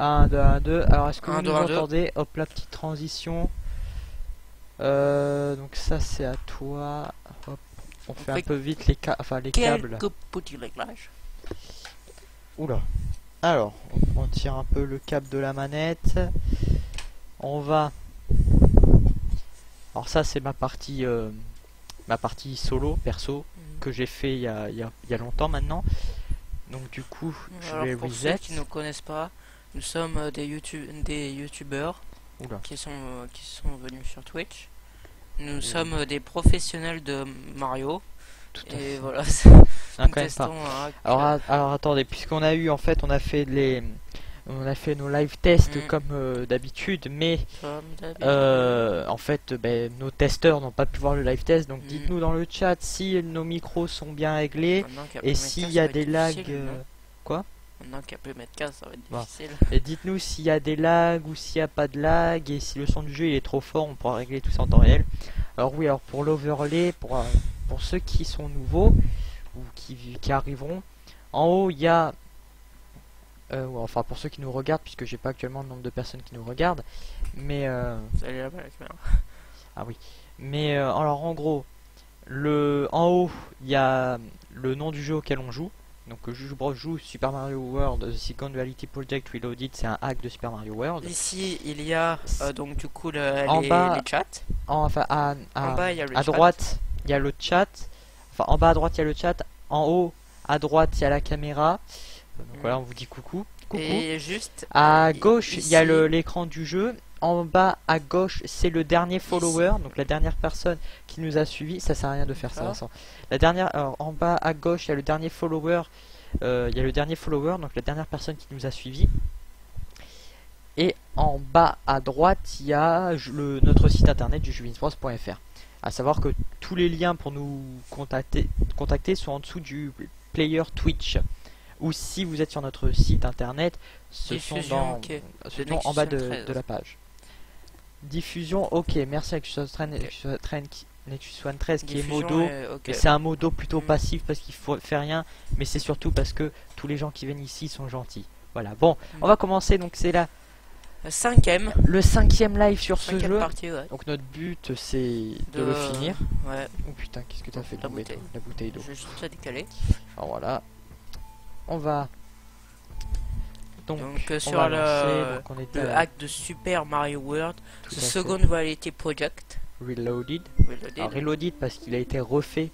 1, 2, 1, 2. Alors, est-ce que vous 1, nous 2, 1, 2. entendez? Hop, la petite transition. Donc ça, c'est à toi. Hop. On fait un peu vite les, les câbles. Quelques petits réglages. Oula. Alors, on tire un peu le câble de la manette. On va... Alors ça, c'est ma partie solo, perso, que j'ai fait il y a longtemps maintenant. Donc du coup, je vais pour reset. ceux qui ne connaissent pas, nous sommes des youtubeurs qui sont venus sur Twitch. Nous sommes des professionnels de Mario. Tout à Et fait. voilà, Non, nous quand même pas. testons Alors attendez, puisqu'on a eu en fait, on a fait nos live tests comme d'habitude, mais en fait, nos testeurs n'ont pas pu voir le live test, donc dites-nous dans le chat si nos micros sont bien réglés et s'il y a des lags. Quoi? Maintenant qu'il y a plus de mètre 15, ça va être difficile. Et dites-nous s'il y a des lags ou s'il n'y a pas de lag, et si le son du jeu il est trop fort, on pourra régler tout ça en temps réel. Alors oui, alors pour l'overlay, pour ceux qui sont nouveaux ou qui arriveront, en haut il y a enfin pour ceux qui nous regardent, puisque j'ai pas actuellement le nombre de personnes qui nous regardent, mais Vous allez là-bas, la caméra. ah oui, mais alors en gros, en haut il y a le nom du jeu auquel on joue. Donc je joue Super Mario World, The Second Reality Project Reloaded, c'est un hack de Super Mario World. Ici il y a donc du coup les chats. Enfin en bas il y a le à chat. droite il y a le chat. Enfin en bas à droite il y a le chat. En haut à droite il y a la caméra. Donc voilà, on vous dit coucou. Et juste à gauche il y a ici, l'écran du jeu. En bas à gauche c'est le dernier follower, donc la dernière personne qui nous a suivi. Ça sert à rien de faire ça, Vincent. La dernière, alors, en bas à gauche il y a le dernier follower. Donc la dernière personne qui nous a suivi. Et en bas à droite il y a notre site internet du jeuxvideo.fr. À savoir que tous les liens pour nous contacter sont en dessous du player Twitch. Ou si vous êtes sur notre site internet, ce sont en bas de la page. Diffusion, ok, merci à Nexus One 13 qui est modo, mais c'est un modo plutôt passif parce qu'il fait rien, mais c'est surtout parce que tous les gens qui viennent ici sont gentils. Voilà, bon, on va commencer, donc c'est le cinquième live sur ce jeu. Partie, ouais. Donc notre but c'est de le finir. Ouais. Oh putain, qu'est-ce que t'as fait tomber la bouteille d'eau. Je vais juste la décaler. Alors voilà, on va donc sur le hack de Super Mario World, The Second Reality Project Reloaded. Alors, Reloaded parce qu'il a été refait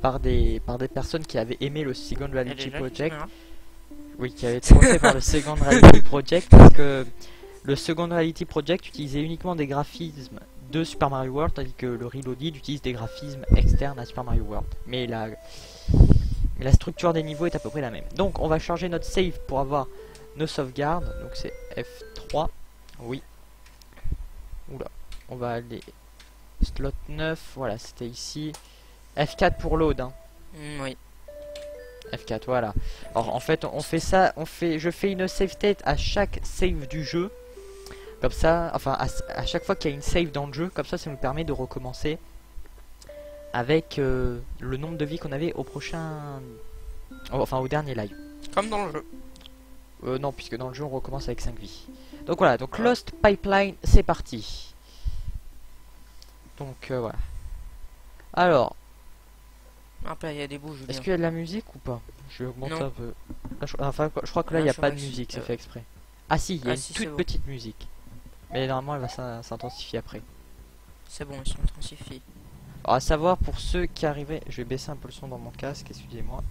par des personnes qui avaient aimé le Second Reality Project. Oui, qui avait été refait par le Second Reality Project, parce que le Second Reality Project utilisait uniquement des graphismes de Super Mario World, tandis que le Reloaded utilise des graphismes externes à Super Mario World. Mais la structure des niveaux est à peu près la même. Donc on va charger notre save pour avoir nos sauvegardes. Donc c'est F3. Oui. Oula. On va aller slot 9. Voilà, c'était ici. F4 pour load. Hein. Oui. F4, voilà. Alors en fait on fait ça, je fais une save state à chaque save du jeu. Comme ça, enfin à chaque fois qu'il y a une save dans le jeu, comme ça nous permet de recommencer avec le nombre de vies qu'on avait au prochain, enfin au dernier live. Comme dans le jeu. Non, puisque dans le jeu on recommence avec 5 vies. Donc voilà, donc Lost Pipeline, c'est parti. Donc voilà. Alors. Là, il y a des bouches. Est-ce qu'il y a de la musique ou pas? Je vais augmenter un peu. Là, je crois que là il n'y a pas de musique, c'est fait exprès. Ah si, il y a une toute petite musique. Mais normalement elle va s'intensifier après. C'est bon, ils sont intensifiés. Alors à savoir pour ceux qui arrivaient, je vais baisser un peu le son dans mon casque, excusez-moi.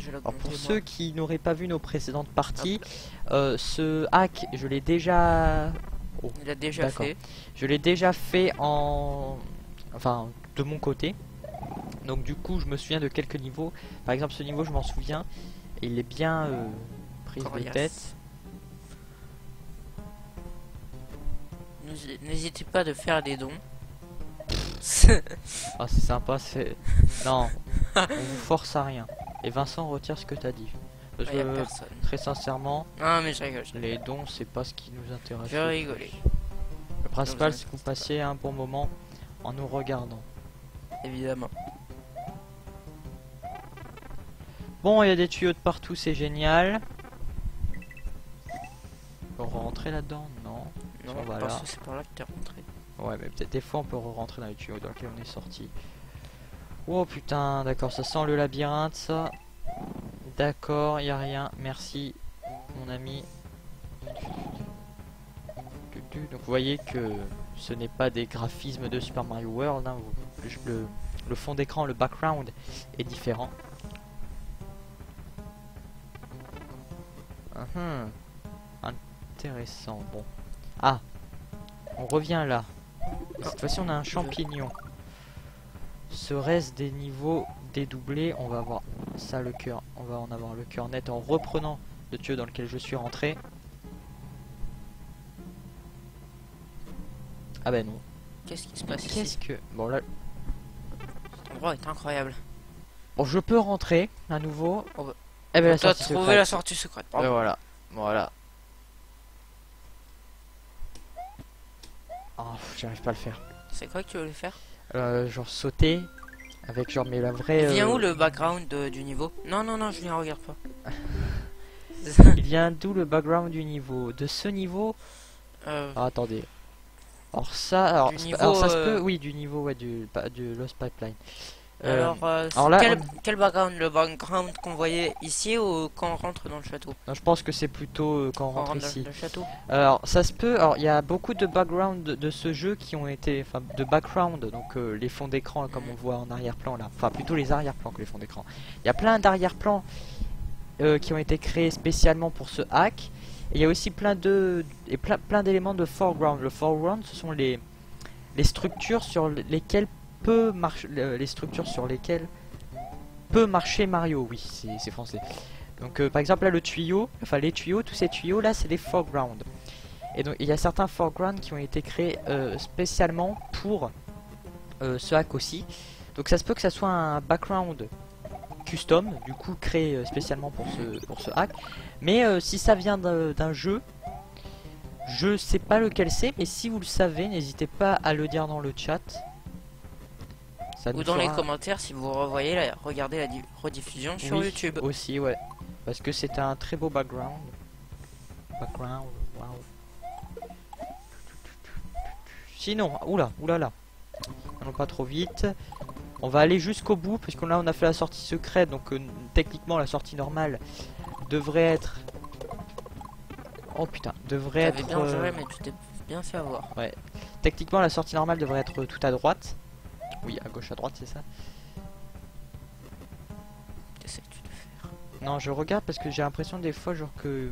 Alors pour ceux qui n'auraient pas vu nos précédentes parties, ce hack je l'ai déjà... Oh, il a déjà fait. Je l'ai déjà fait enfin de mon côté. Donc du coup je me souviens de quelques niveaux. Par exemple ce niveau je m'en souviens. Et il est bien prise de tête. N'hésitez pas de faire des dons. Ah c'est sympa, c'est... Non, on vous force à rien. Et Vincent retire ce que t'as dit. Parce que très sincèrement, mais je rigole. Les dons c'est pas ce qui nous intéresse. Je rigolais. Le principal c'est que vous passiez un bon moment en nous regardant. Évidemment. Bon, il y a des tuyaux de partout, c'est génial. On peut rentrer là-dedans? Non. Non, parce que c'est par là que t'es rentré. Ouais, mais peut-être des fois on peut rentrer dans les tuyaux dans lesquels on est sorti. Oh putain, d'accord, ça sent le labyrinthe, ça. D'accord, y a rien, merci, mon ami. Donc vous voyez que ce n'est pas des graphismes de Super Mario World, hein. Le fond d'écran, le background est différent. Intéressant, bon. Ah, on revient là. Cette fois-ci on a un champignon. Serait-ce des niveaux dédoublés? On va avoir ça, le cœur. On va en avoir le cœur net en reprenant le tuyau dans lequel je suis rentré. Ah ben non. Qu'est-ce qui se passe ici? Qu'est-ce que... Bon là... Cet endroit est incroyable. Bon, je peux rentrer à nouveau. Oh bah... Eh ben, tu as trouvé la sortie secrète. Voilà. Voilà. Oh, j'arrive pas à le faire. C'est quoi que tu voulais faire? Genre sauter avec genre mais la vraie... Il vient où le background du niveau? Non, non, non, je ne regarde pas. Il vient d'où le background du niveau? De ce niveau? Ah, attendez. Alors ça, alors ça se peut, oui, du niveau, ouais, du Lost Pipeline. Alors là, quel background? Le background qu'on voyait ici ou quand on rentre dans le château? Non, je pense que c'est plutôt quand on rentre ici. Dans le château. Alors ça se peut, alors il y a beaucoup de background de ce jeu qui ont été, enfin de background, donc les fonds d'écran comme on voit en arrière-plan là, enfin plutôt les arrière-plans que les fonds d'écran. Il y a plein d'arrière-plans qui ont été créés spécialement pour ce hack. Et il y a aussi plein d'éléments de foreground. Le foreground, ce sont les structures sur lesquelles peut marcher Mario. Oui, c'est français. Donc par exemple là le tuyau, enfin les tuyaux, tous ces tuyaux là, c'est des foreground. Et donc il y a certains foreground qui ont été créés spécialement pour ce hack aussi. Donc ça se peut que ça soit un background custom, du coup créé spécialement pour ce hack. Mais si ça vient d'un jeu, je sais pas lequel c'est, mais si vous le savez, n'hésitez pas à le dire dans le chat. Ou dans les commentaires si vous regardez la rediffusion sur YouTube. Aussi, ouais. Parce que c'est un très beau background. Wow. Sinon, oulala. Non, pas trop vite. On va aller jusqu'au bout, parce qu'on a fait la sortie secrète, donc techniquement la sortie normale devrait être... Oh putain, devrait être... bien géré, mais tu t'es bien fait avoir. Ouais. Techniquement la sortie normale devrait être tout à droite. Oui, à gauche, à droite, c'est ça. Qu'essayes-tu de faire? Non, je regarde parce que j'ai l'impression des fois genre que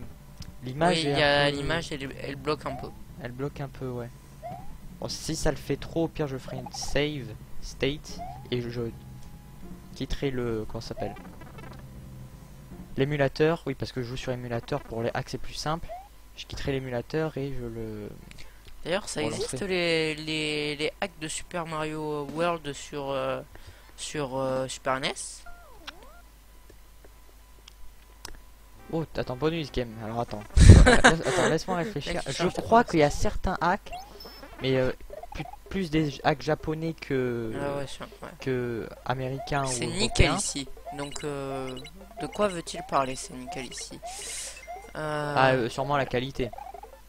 l'image... Oui, il y a l'image, elle bloque un peu. Elle bloque un peu, ouais. Bon, si ça le fait trop, au pire je ferai une save state et je quitterai le... Comment ça s'appelle? L'émulateur, oui, parce que je joue sur émulateur pour les hacks c'est plus simple. Je quitterai l'émulateur et je le... D'ailleurs, ça existe les hacks de Super Mario World sur Super NES? Oh, attends, bonus game. Alors attends. Attends, laisse-moi réfléchir. Je crois qu'il y a certains hacks, mais plus des hacks japonais que américains ou c'est nickel ici. Donc, de quoi veut-il parler? C'est nickel ici. Sûrement la qualité.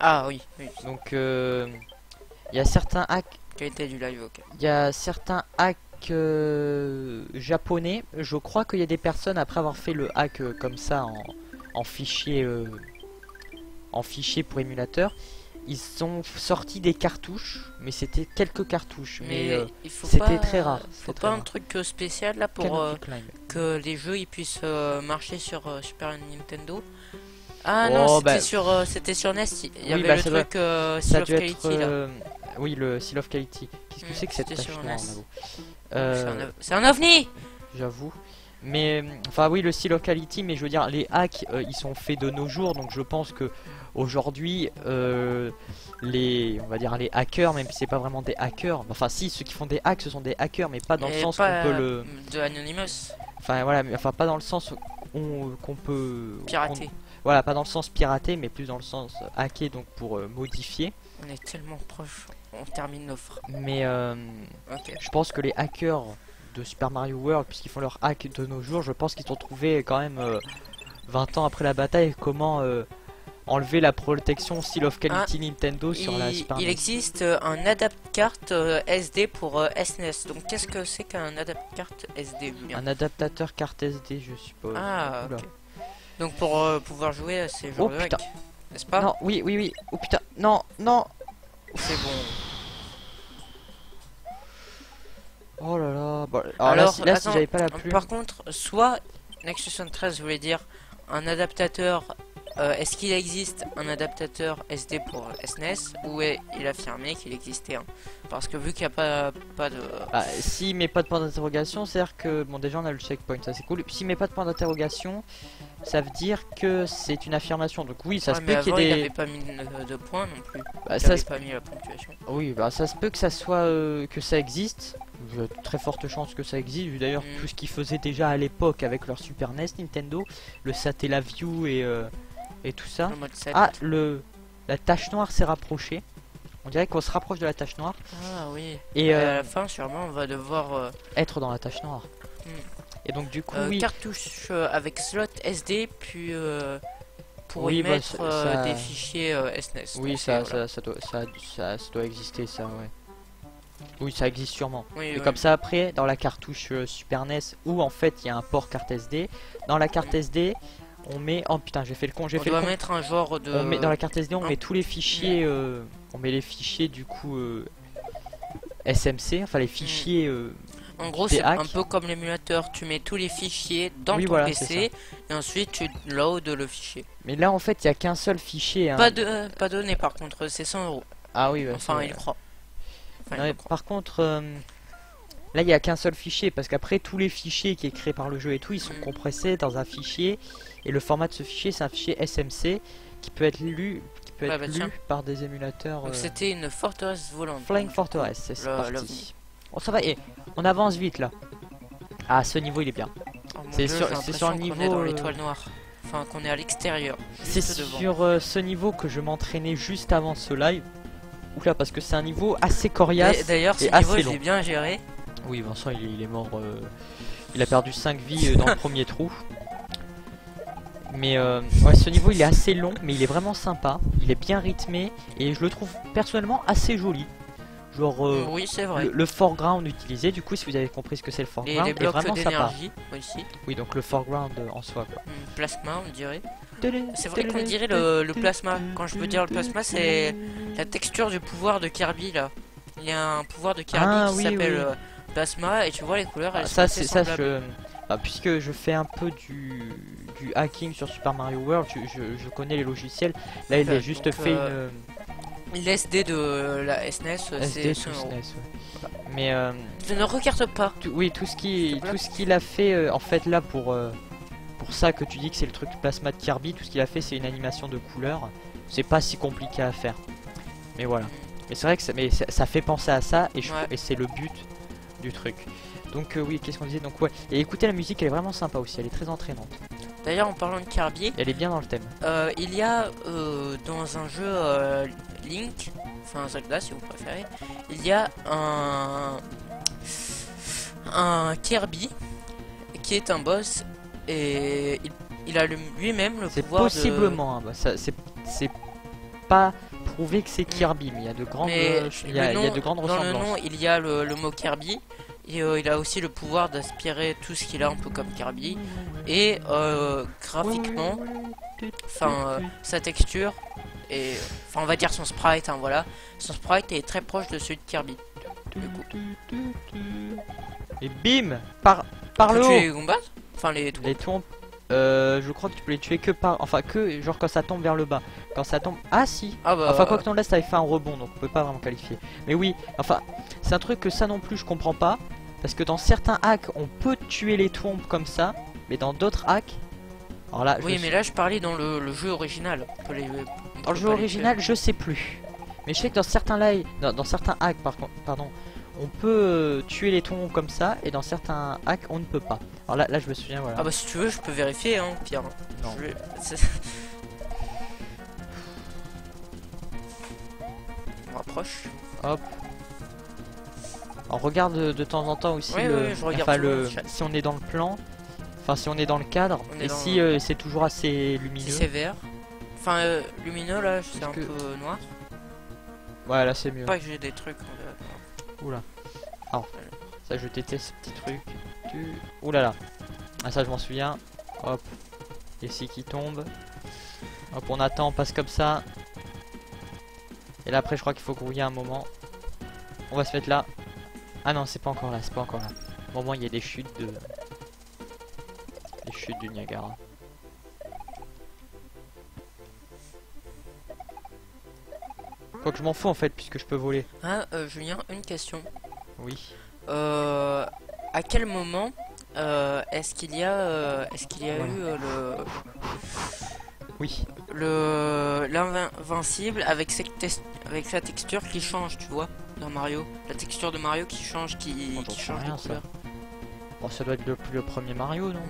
Ah oui. Donc il y a certains hacks. Qualité du live, ok. Il y a certains hacks japonais. Je crois qu'il y a des personnes après avoir fait le hack comme ça en fichier pour émulateur. Ils ont sorti des cartouches, mais c'était quelques cartouches. Mais c'était très rare. Faut pas un truc spécial là pour que les jeux ils puissent marcher sur Super Nintendo. Ah non, c'était sur NES. Il y avait le truc Seal of Quality là. Oui, le Seal of Quality. Qu'est-ce que c'est que cette sur NES? C'est un ovni. J'avoue. Mais enfin oui, le Seal of Quality, mais je veux dire les hacks ils sont faits de nos jours, donc je pense que aujourd'hui on va dire les hackers, même si c'est pas vraiment des hackers, enfin si, ceux qui font des hacks ce sont des hackers, mais pas dans le sens qu'on peut le... de Anonymous. Enfin voilà, mais enfin pas dans le sens qu'on peut... Pirater. Voilà, pas dans le sens pirater, mais plus dans le sens hacker, donc pour modifier. On est tellement proche, on termine nos phrases. Mais je pense que les hackers de Super Mario World, puisqu'ils font leur hack de nos jours, je pense qu'ils ont trouvé quand même 20 ans après la bataille comment enlever la protection Seal of Quality Nintendo sur la Super NES. Il existe un adapt carte SD pour SNES. Donc qu'est-ce que c'est qu'un adapt carte SD, Julien? Un adaptateur carte SD, je suppose. Ah, ok. Donc pour pouvoir jouer à ces jeux, n'est-ce pas? Non, oui. Oh putain, non. C'est bon. Oh là là. Bon, alors là, si j'avais pas la plume. Par contre, soit Nexus 73 voulait dire un adaptateur. Est-ce qu'il existe un adaptateur SD pour SNES ou il a affirmé qu'il existait un? Parce que vu qu'il n'y a pas de... Bah, s'il met pas de point d'interrogation, c'est-à-dire que... Bon, déjà on a le checkpoint, ça c'est cool. S'il met pas de point d'interrogation, ça veut dire que c'est une affirmation. Donc oui, ça se peut qu'il y ait des... il n'avait pas mis de points non plus. Bah, il n'avait pas mis la ponctuation. Oui, bah ça se peut que ça soit... que ça existe. Il y a de très forte chance que ça existe. D'ailleurs, tout ce qu'ils faisaient déjà à l'époque avec leur Super NES Nintendo, le Satellaview et tout ça. La tache noire s'est rapprochée. On dirait qu'on se rapproche de la tache noire. Ah oui. Et à la fin, sûrement, on va devoir être dans la tache noire. Et donc du coup, cartouche avec slot SD, puis pour y mettre des fichiers SNES. Oui, ça doit exister, ça, ouais. Oui, ça existe sûrement. Et comme ça, après, dans la cartouche Super NES, où en fait il y a un port carte SD, dans la carte SD, on met... Oh putain, j'ai fait le con. On doit mettre un genre de... On met, dans la carte SD, on met tous les fichiers... on met les fichiers du coup SMC, enfin les fichiers... en gros, c'est un peu comme l'émulateur. Tu mets tous les fichiers dans ton PC et ensuite tu load le fichier. Mais là, en fait, il n'y a qu'un seul fichier. Hein. Pas donné par contre, c'est 100 €. Ah oui, bah, enfin, il croit. Par contre, là, il n'y a qu'un seul fichier parce qu'après, tous les fichiers qui est créé par le jeu et tout, ils sont compressés dans un fichier. Et le format de ce fichier, c'est un fichier SMC qui peut être lu, par des émulateurs. Donc c'était une forteresse volante. Flying Fortress, c'est parti. Bon, ça va, et on avance vite là. Ah, ce niveau il est bien. C'est sur le niveau. On est dans l'étoile noire. Enfin, qu'on est à l'extérieur. C'est sur ce niveau que je m'entraînais juste avant ce live. Oula, parce que c'est un niveau assez coriace. D'ailleurs, ce niveau il est bien géré. Oui, Vincent il est mort. Il a perdu 5 vies dans le premier trou. Mais ouais, ce niveau il est assez long, mais il est vraiment sympa. Il est bien rythmé et je le trouve personnellement assez joli. Genre oui, c'est vrai. Le foreground utilisé, du coup, si vous avez compris ce que c'est le foreground, et les blocs est vraiment sympa. Aussi. Oui, donc le foreground en soi. Quoi. Plasma, on dirait. C'est vrai qu'on dirait le plasma. Quand je veux dire le plasma, c'est la texture du pouvoir de Kirby là. Il y a un pouvoir de Kirby qui s'appelle plasma et tu vois les couleurs. Elles ça, c'est ça. Puisque je fais un peu du hacking sur Super Mario World, je connais les logiciels. Là, il a juste fait une... L'SD de la SNES, c'est SNES, ouais. Mais je ne regarde pas. Oui, tout ce qu'il a fait en fait là pour ça que tu dis que c'est le truc plasma de Kirby, tout ce qu'il a fait c'est une animation de couleurs. C'est pas si compliqué à faire. Mais voilà. Mais c'est vrai que ça fait penser à ça et c'est le but du truc. Donc oui, qu'est-ce qu'on disait? Donc ouais, et écoutez la musique, elle est vraiment sympa aussi, elle est très entraînante. D'ailleurs, en parlant de Kirby, elle est bien dans le thème. Il y a dans un jeu Link, enfin Zelda si vous préférez, il y a un Kirby qui est un boss et il a lui-même le pouvoir possiblement, de... c'est pas prouvé que c'est Kirby, mais il y a de grandes, il y a de grandes ressemblances. Dans le nom, il y a le mot Kirby. Et il a aussi le pouvoir d'aspirer tout ce qu'il a un peu comme Kirby. Et graphiquement, enfin sa texture et enfin on va dire son sprite, hein, voilà, son sprite est très proche de celui de Kirby. Du coup. Et bim, par le haut. Tu les combats, enfin les tombes. Je crois que tu peux les tuer que genre quand ça tombe vers le bas. Quand ça tombe, si. Enfin quoi que ton là, ça avait fait un rebond, donc on peut pas vraiment qualifier. Mais oui, enfin c'est un truc que ça non plus je comprends pas, parce que dans certains hacks on peut tuer les tombes comme ça, mais dans d'autres hacks, alors là. Oui, mais là je parlais dans le jeu original. Dans le jeu original, je sais plus. Mais je sais que dans certains dans certains hacks pardon, on peut tuer les tombes comme ça, et dans certains hacks on ne peut pas. Alors là je me souviens, voilà. Ah bah si tu veux je peux vérifier, hein, Pierre. Non. On rapproche. Hop. On regarde de temps en temps aussi je regarde si on est dans le plan, enfin si on est dans le cadre, et si c'est toujours assez lumineux. Si c'est vert. Enfin, lumineux là, c'est un peu noir. Ouais, là c'est mieux. Pas que j'ai des trucs. Oula. Oh. Ça, je déteste ces petits trucs. Oulala. Ah, ça, je m'en souviens. Hop. Ici qui tombe. Hop, on attend, on passe comme ça. Et là, après, je crois qu'il faut grouiller un moment. On va se mettre là. Ah non, c'est pas encore là, c'est pas encore là. Au moins, il y a des chutes de... Les chutes du Niagara. Quoi que je m'en fous en fait, puisque je peux voler. Ah, Julien, une question. Oui. À quel moment est-ce qu'il y a, eu le... Oui. L'invincible avec sa texture qui change, tu vois, dans Mario. La texture de Mario qui change, qui change de couleur. Bon, ça doit être le premier Mario, non?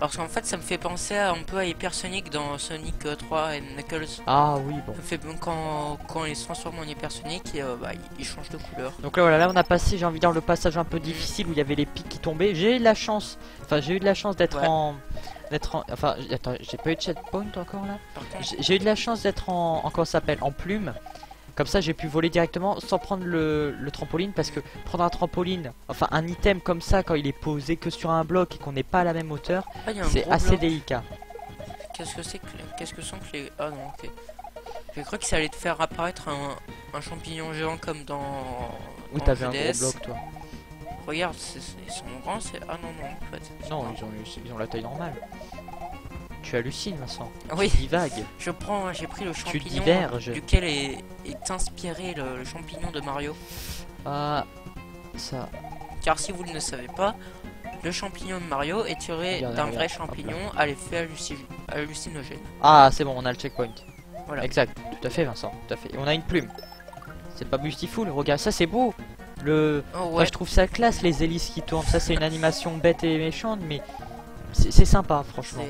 Parce qu'en fait, ça me fait penser un peu à Hypersonic dans Sonic 3 et Knuckles. Ah oui, bon. Ça fait, quand il se transforme en Hypersonic, il change de couleur. Donc là, voilà, là on a passé, j'ai envie de dire, le passage un peu difficile où il y avait les pics qui tombaient. J'ai eu de la chance, d'être enfin, attends, j'ai pas eu de checkpoint encore là. J'ai eu de la chance d'être en comment ça s'appelle, en plume. Comme ça, j'ai pu voler directement sans prendre le trampoline, parce que prendre un trampoline, enfin un item comme ça, quand il est posé que sur un bloc et qu'on n'est pas à la même hauteur, c'est assez délicat. Qu'est-ce que c'est que sont que les... Ah non, ok. J'ai cru que ça allait te faire apparaître un champignon géant comme dans... Oui, t'avais un gros bloc, toi. Regarde, ils sont grands, c'est... Ah non, non, en fait. Non, ils ont la taille normale. Tu hallucines, Vincent. Oui. Tu divagues. J'ai pris le champignon duquel est inspiré le champignon de Mario. Ah, ça. Car si vous ne le savez pas, le champignon de Mario est tiré d'un vrai champignon à l'effet hallucinogène. Ah, c'est bon, on a le checkpoint. Voilà. Exact, tout à fait, Vincent, tout à fait. Et on a une plume. C'est pas beautiful, regarde, ça c'est beau. Je trouve ça classe, les hélices qui tournent. Ça, c'est une animation bête et méchante, mais c'est sympa, franchement.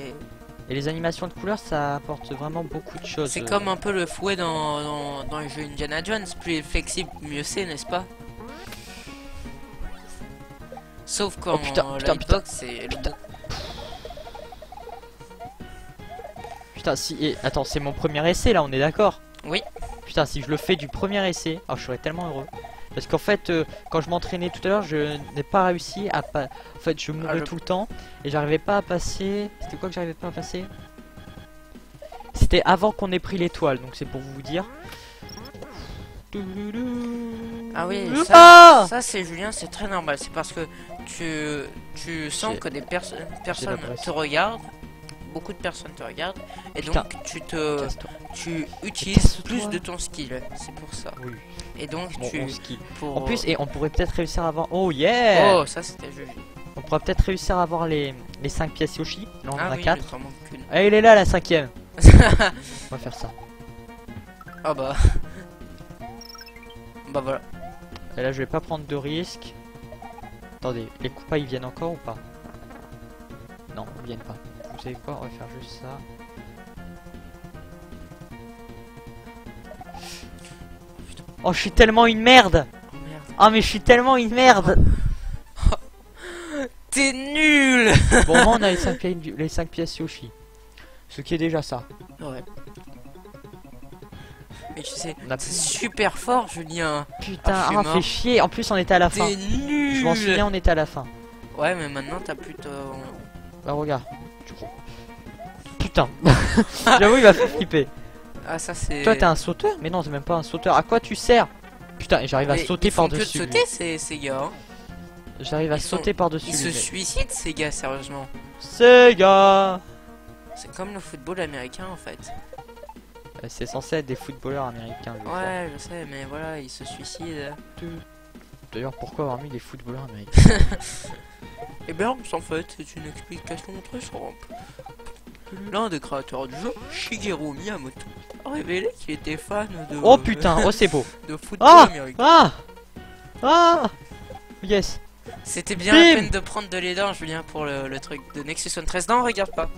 Et les animations de couleurs, ça apporte vraiment beaucoup de choses. C'est comme un peu le fouet dans les jeux Indiana Jones. Plus flexible, mieux c'est, n'est-ce pas? Sauf quand Lightbox, c'est... Putain, si... Et, attends, c'est mon premier essai, là, on est d'accord? Oui. Putain, si je le fais du premier essai... Oh, je serais tellement heureux. Parce qu'en fait, quand je m'entraînais tout à l'heure, je n'ai pas réussi à... En fait, je mourais tout le temps. Et j'arrivais pas à passer... C'était quoi que j'arrivais pas à passer? C'était avant qu'on ait pris l'étoile, donc c'est pour vous dire. Ah oui, ça c'est Julien, c'est très normal. C'est parce que tu sens que des personnes te regardent. Beaucoup de personnes te regardent. Et donc tu utilises plus de ton skill. C'est pour ça. Oui. Et donc En plus, et on pourrait peut-être réussir à avoir... Oh yeah! Oh, ça c'était joli. On pourrait peut-être réussir à avoir les 5 pièces Yoshi. Là on en a 4. Ah, il est là la 5ème. On va faire ça. Ah bah. Bah voilà. Et là je vais pas prendre de risques. Attendez, les Koopas ils viennent encore ou pas? Non, ils viennent pas. Vous savez quoi? On va faire juste ça. Oh, je suis tellement une merde! Oh merde. Oh, mais je suis tellement une merde! T'es nul! Bon, moi on a les 5 pièces Yoshi. Ce qui est déjà ça. Ouais. Mais tu sais, c'est super fort, Julien. Putain, fais chier. En plus, on était à la fin. T'es nul! Je m'en souviens, on était à la fin. Ouais, mais maintenant t'as plus de... Bah, regarde. Putain. J'avoue, il m'a fait flipper. Ah, ça c'est... Toi, t'es un sauteur? Mais non, c'est même pas un sauteur. À quoi tu sers? Putain, et j'arrive à sauter par-dessus. Ils font que de sauter, ces gars. Hein. J'arrive à sauter par-dessus. Ils se suicident, ces gars, sérieusement. Ces gars. C'est comme le football américain, en fait. C'est censé être des footballeurs américains. Ouais, je sais, mais voilà, ils se suicident. D'ailleurs, pourquoi avoir mis des footballeurs américains? Eh bien, en fait, c'est une explication très simple. L'un des créateurs du jeu, Shigeru Miyamoto, a révélé qu'il était fan de... Oh putain, oh c'est beau. De football américain. Yes. C'était bien la peine de prendre de l'aidant, Julien, pour le truc de Nexus 13. Non, regarde pas.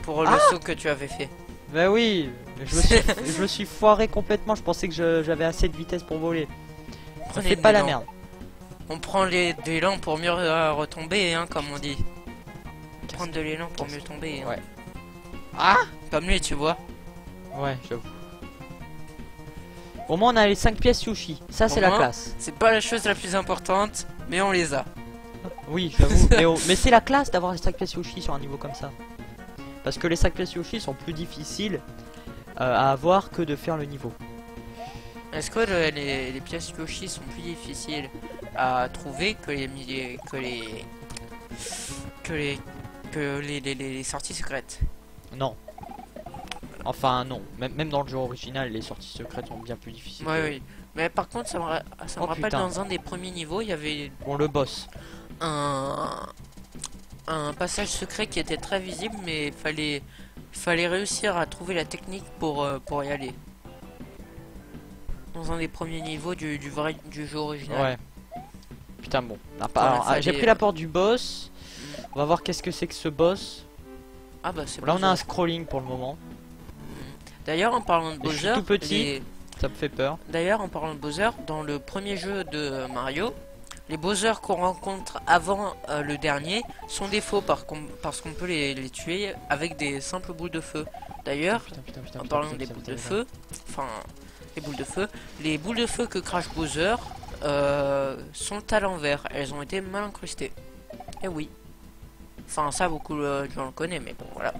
Pour le saut que tu avais fait. Bah oui, je me suis foiré complètement. Je pensais que j'avais assez de vitesse pour voler. Ça fait pas la merde. On prend de l'élan pour mieux retomber, hein, comme on dit. Prendre de l'élan pour mieux tomber. Hein. Ouais. Ah, comme lui, tu vois. Ouais, j'avoue. Au moins on a les 5 pièces Yoshi, ça c'est la classe. C'est pas la chose la plus importante, mais on les a. Oui, j'avoue, mais c'est la classe d'avoir les 5 pièces Yoshi sur un niveau comme ça. Parce que les 5 pièces Yoshi sont plus difficiles à avoir que de faire le niveau. Est-ce que les pièces Yoshi sont plus difficiles à trouver que les sorties secrètes? Non. Enfin non, même dans le jeu original, les sorties secrètes sont bien plus difficiles. Ouais, oui. Mais par contre, ça me rappelle dans un des premiers niveaux, il y avait... Bon, le boss. Un passage secret qui était très visible, mais fallait réussir à trouver la technique pour y aller. Dans un des premiers niveaux du jeu original. Ouais. Putain, bon. J'ai pris la porte du boss. On va voir qu'est-ce que c'est que ce boss. Ah bah c'est là on a un scrolling pour le moment. D'ailleurs en parlant de Bowser, je suis tout petit, ça me fait peur. D'ailleurs en parlant de Bowser, dans le premier jeu de Mario, les Bowser qu'on rencontre avant le dernier sont des faux parce qu'on peut les tuer avec des simples boules de feu. D'ailleurs, en parlant des boules de feu, enfin les boules de feu que crache Bowser sont à l'envers, elles ont été mal incrustées. Et oui. Enfin ça beaucoup de gens le connaissent, mais bon voilà.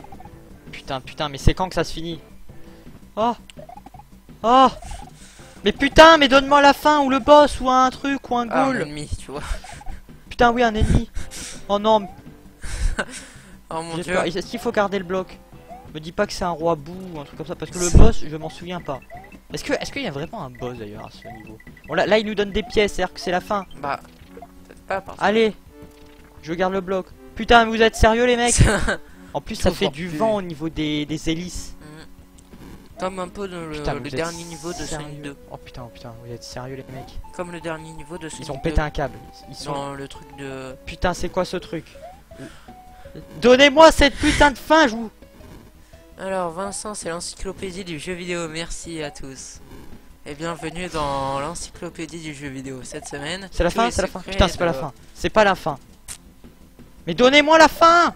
Putain, mais c'est quand que ça se finit? Oh, mais putain, mais donne-moi la fin ou le boss ou un truc ou un goal. Un ennemi, tu vois. Putain, oui, un ennemi. Oh non. Oh mon dieu. Est-ce qu'il faut garder le bloc? Me dis pas que c'est un roi bout ou un truc comme ça parce que le boss, je m'en souviens pas. Est-ce qu'il y a vraiment un boss d'ailleurs à ce niveau? Bon là il nous donne des pièces, c'est-à-dire que c'est la fin. Bah, peut-être pas. Allez, je garde le bloc. Putain, vous êtes sérieux les mecs? En plus ça fait du vent au niveau des hélices. Comme un peu le dernier niveau de Sonic 2. Oh putain, vous êtes sérieux les mecs? Comme le dernier niveau de Sonic 2. Ils ont pété un câble. Ils sont dans le truc de... Putain, c'est quoi ce truc? Donnez-moi cette putain de fin, je vous... Alors Vincent, c'est l'encyclopédie du jeu vidéo. Merci à tous. Et bienvenue dans l'encyclopédie du jeu vidéo cette semaine. C'est la fin, c'est la fin. Putain, c'est pas la fin. C'est pas la fin. Mais donnez-moi la fin.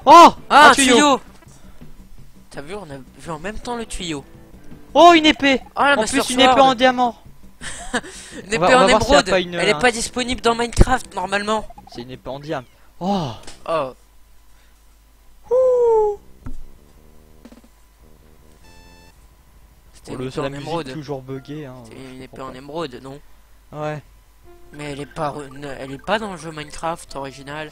Oh, un tuyau. T'as vu, on a vu en même temps le tuyau. Oh, une épée. En plus, une épée en diamant. Une épée en émeraude. Elle est pas disponible dans Minecraft normalement. C'est une épée en diamant. Oh. Oh. C'était une épée en émeraude. Toujours bugué. Hein. C'est une épée en émeraude, non? Ouais. Mais elle est pas dans le jeu Minecraft original.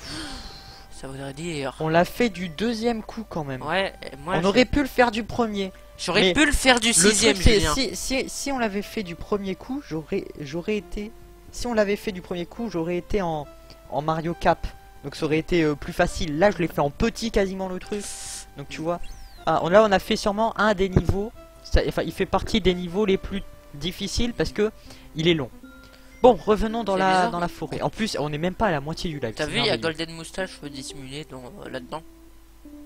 Ça voudrait dire... On l'a fait du deuxième coup quand même. Ouais, moi on aurait pu le faire du premier. J'aurais pu le faire du sixième, Julien. Si on l'avait fait du premier coup, j'aurais été... Si on l'avait fait du premier coup, j'aurais été en Mario Cap. Donc ça aurait été plus facile. Là, je l'ai fait en petit quasiment le truc. Donc tu vois... là, on a fait sûrement un des niveaux. Enfin, il fait partie des niveaux les plus difficiles parce que il est long. Bon, revenons dans la forêt. En plus, on n'est même pas à la moitié du live. T'as vu, il y a Golden Moustache dissimulé là-dedans.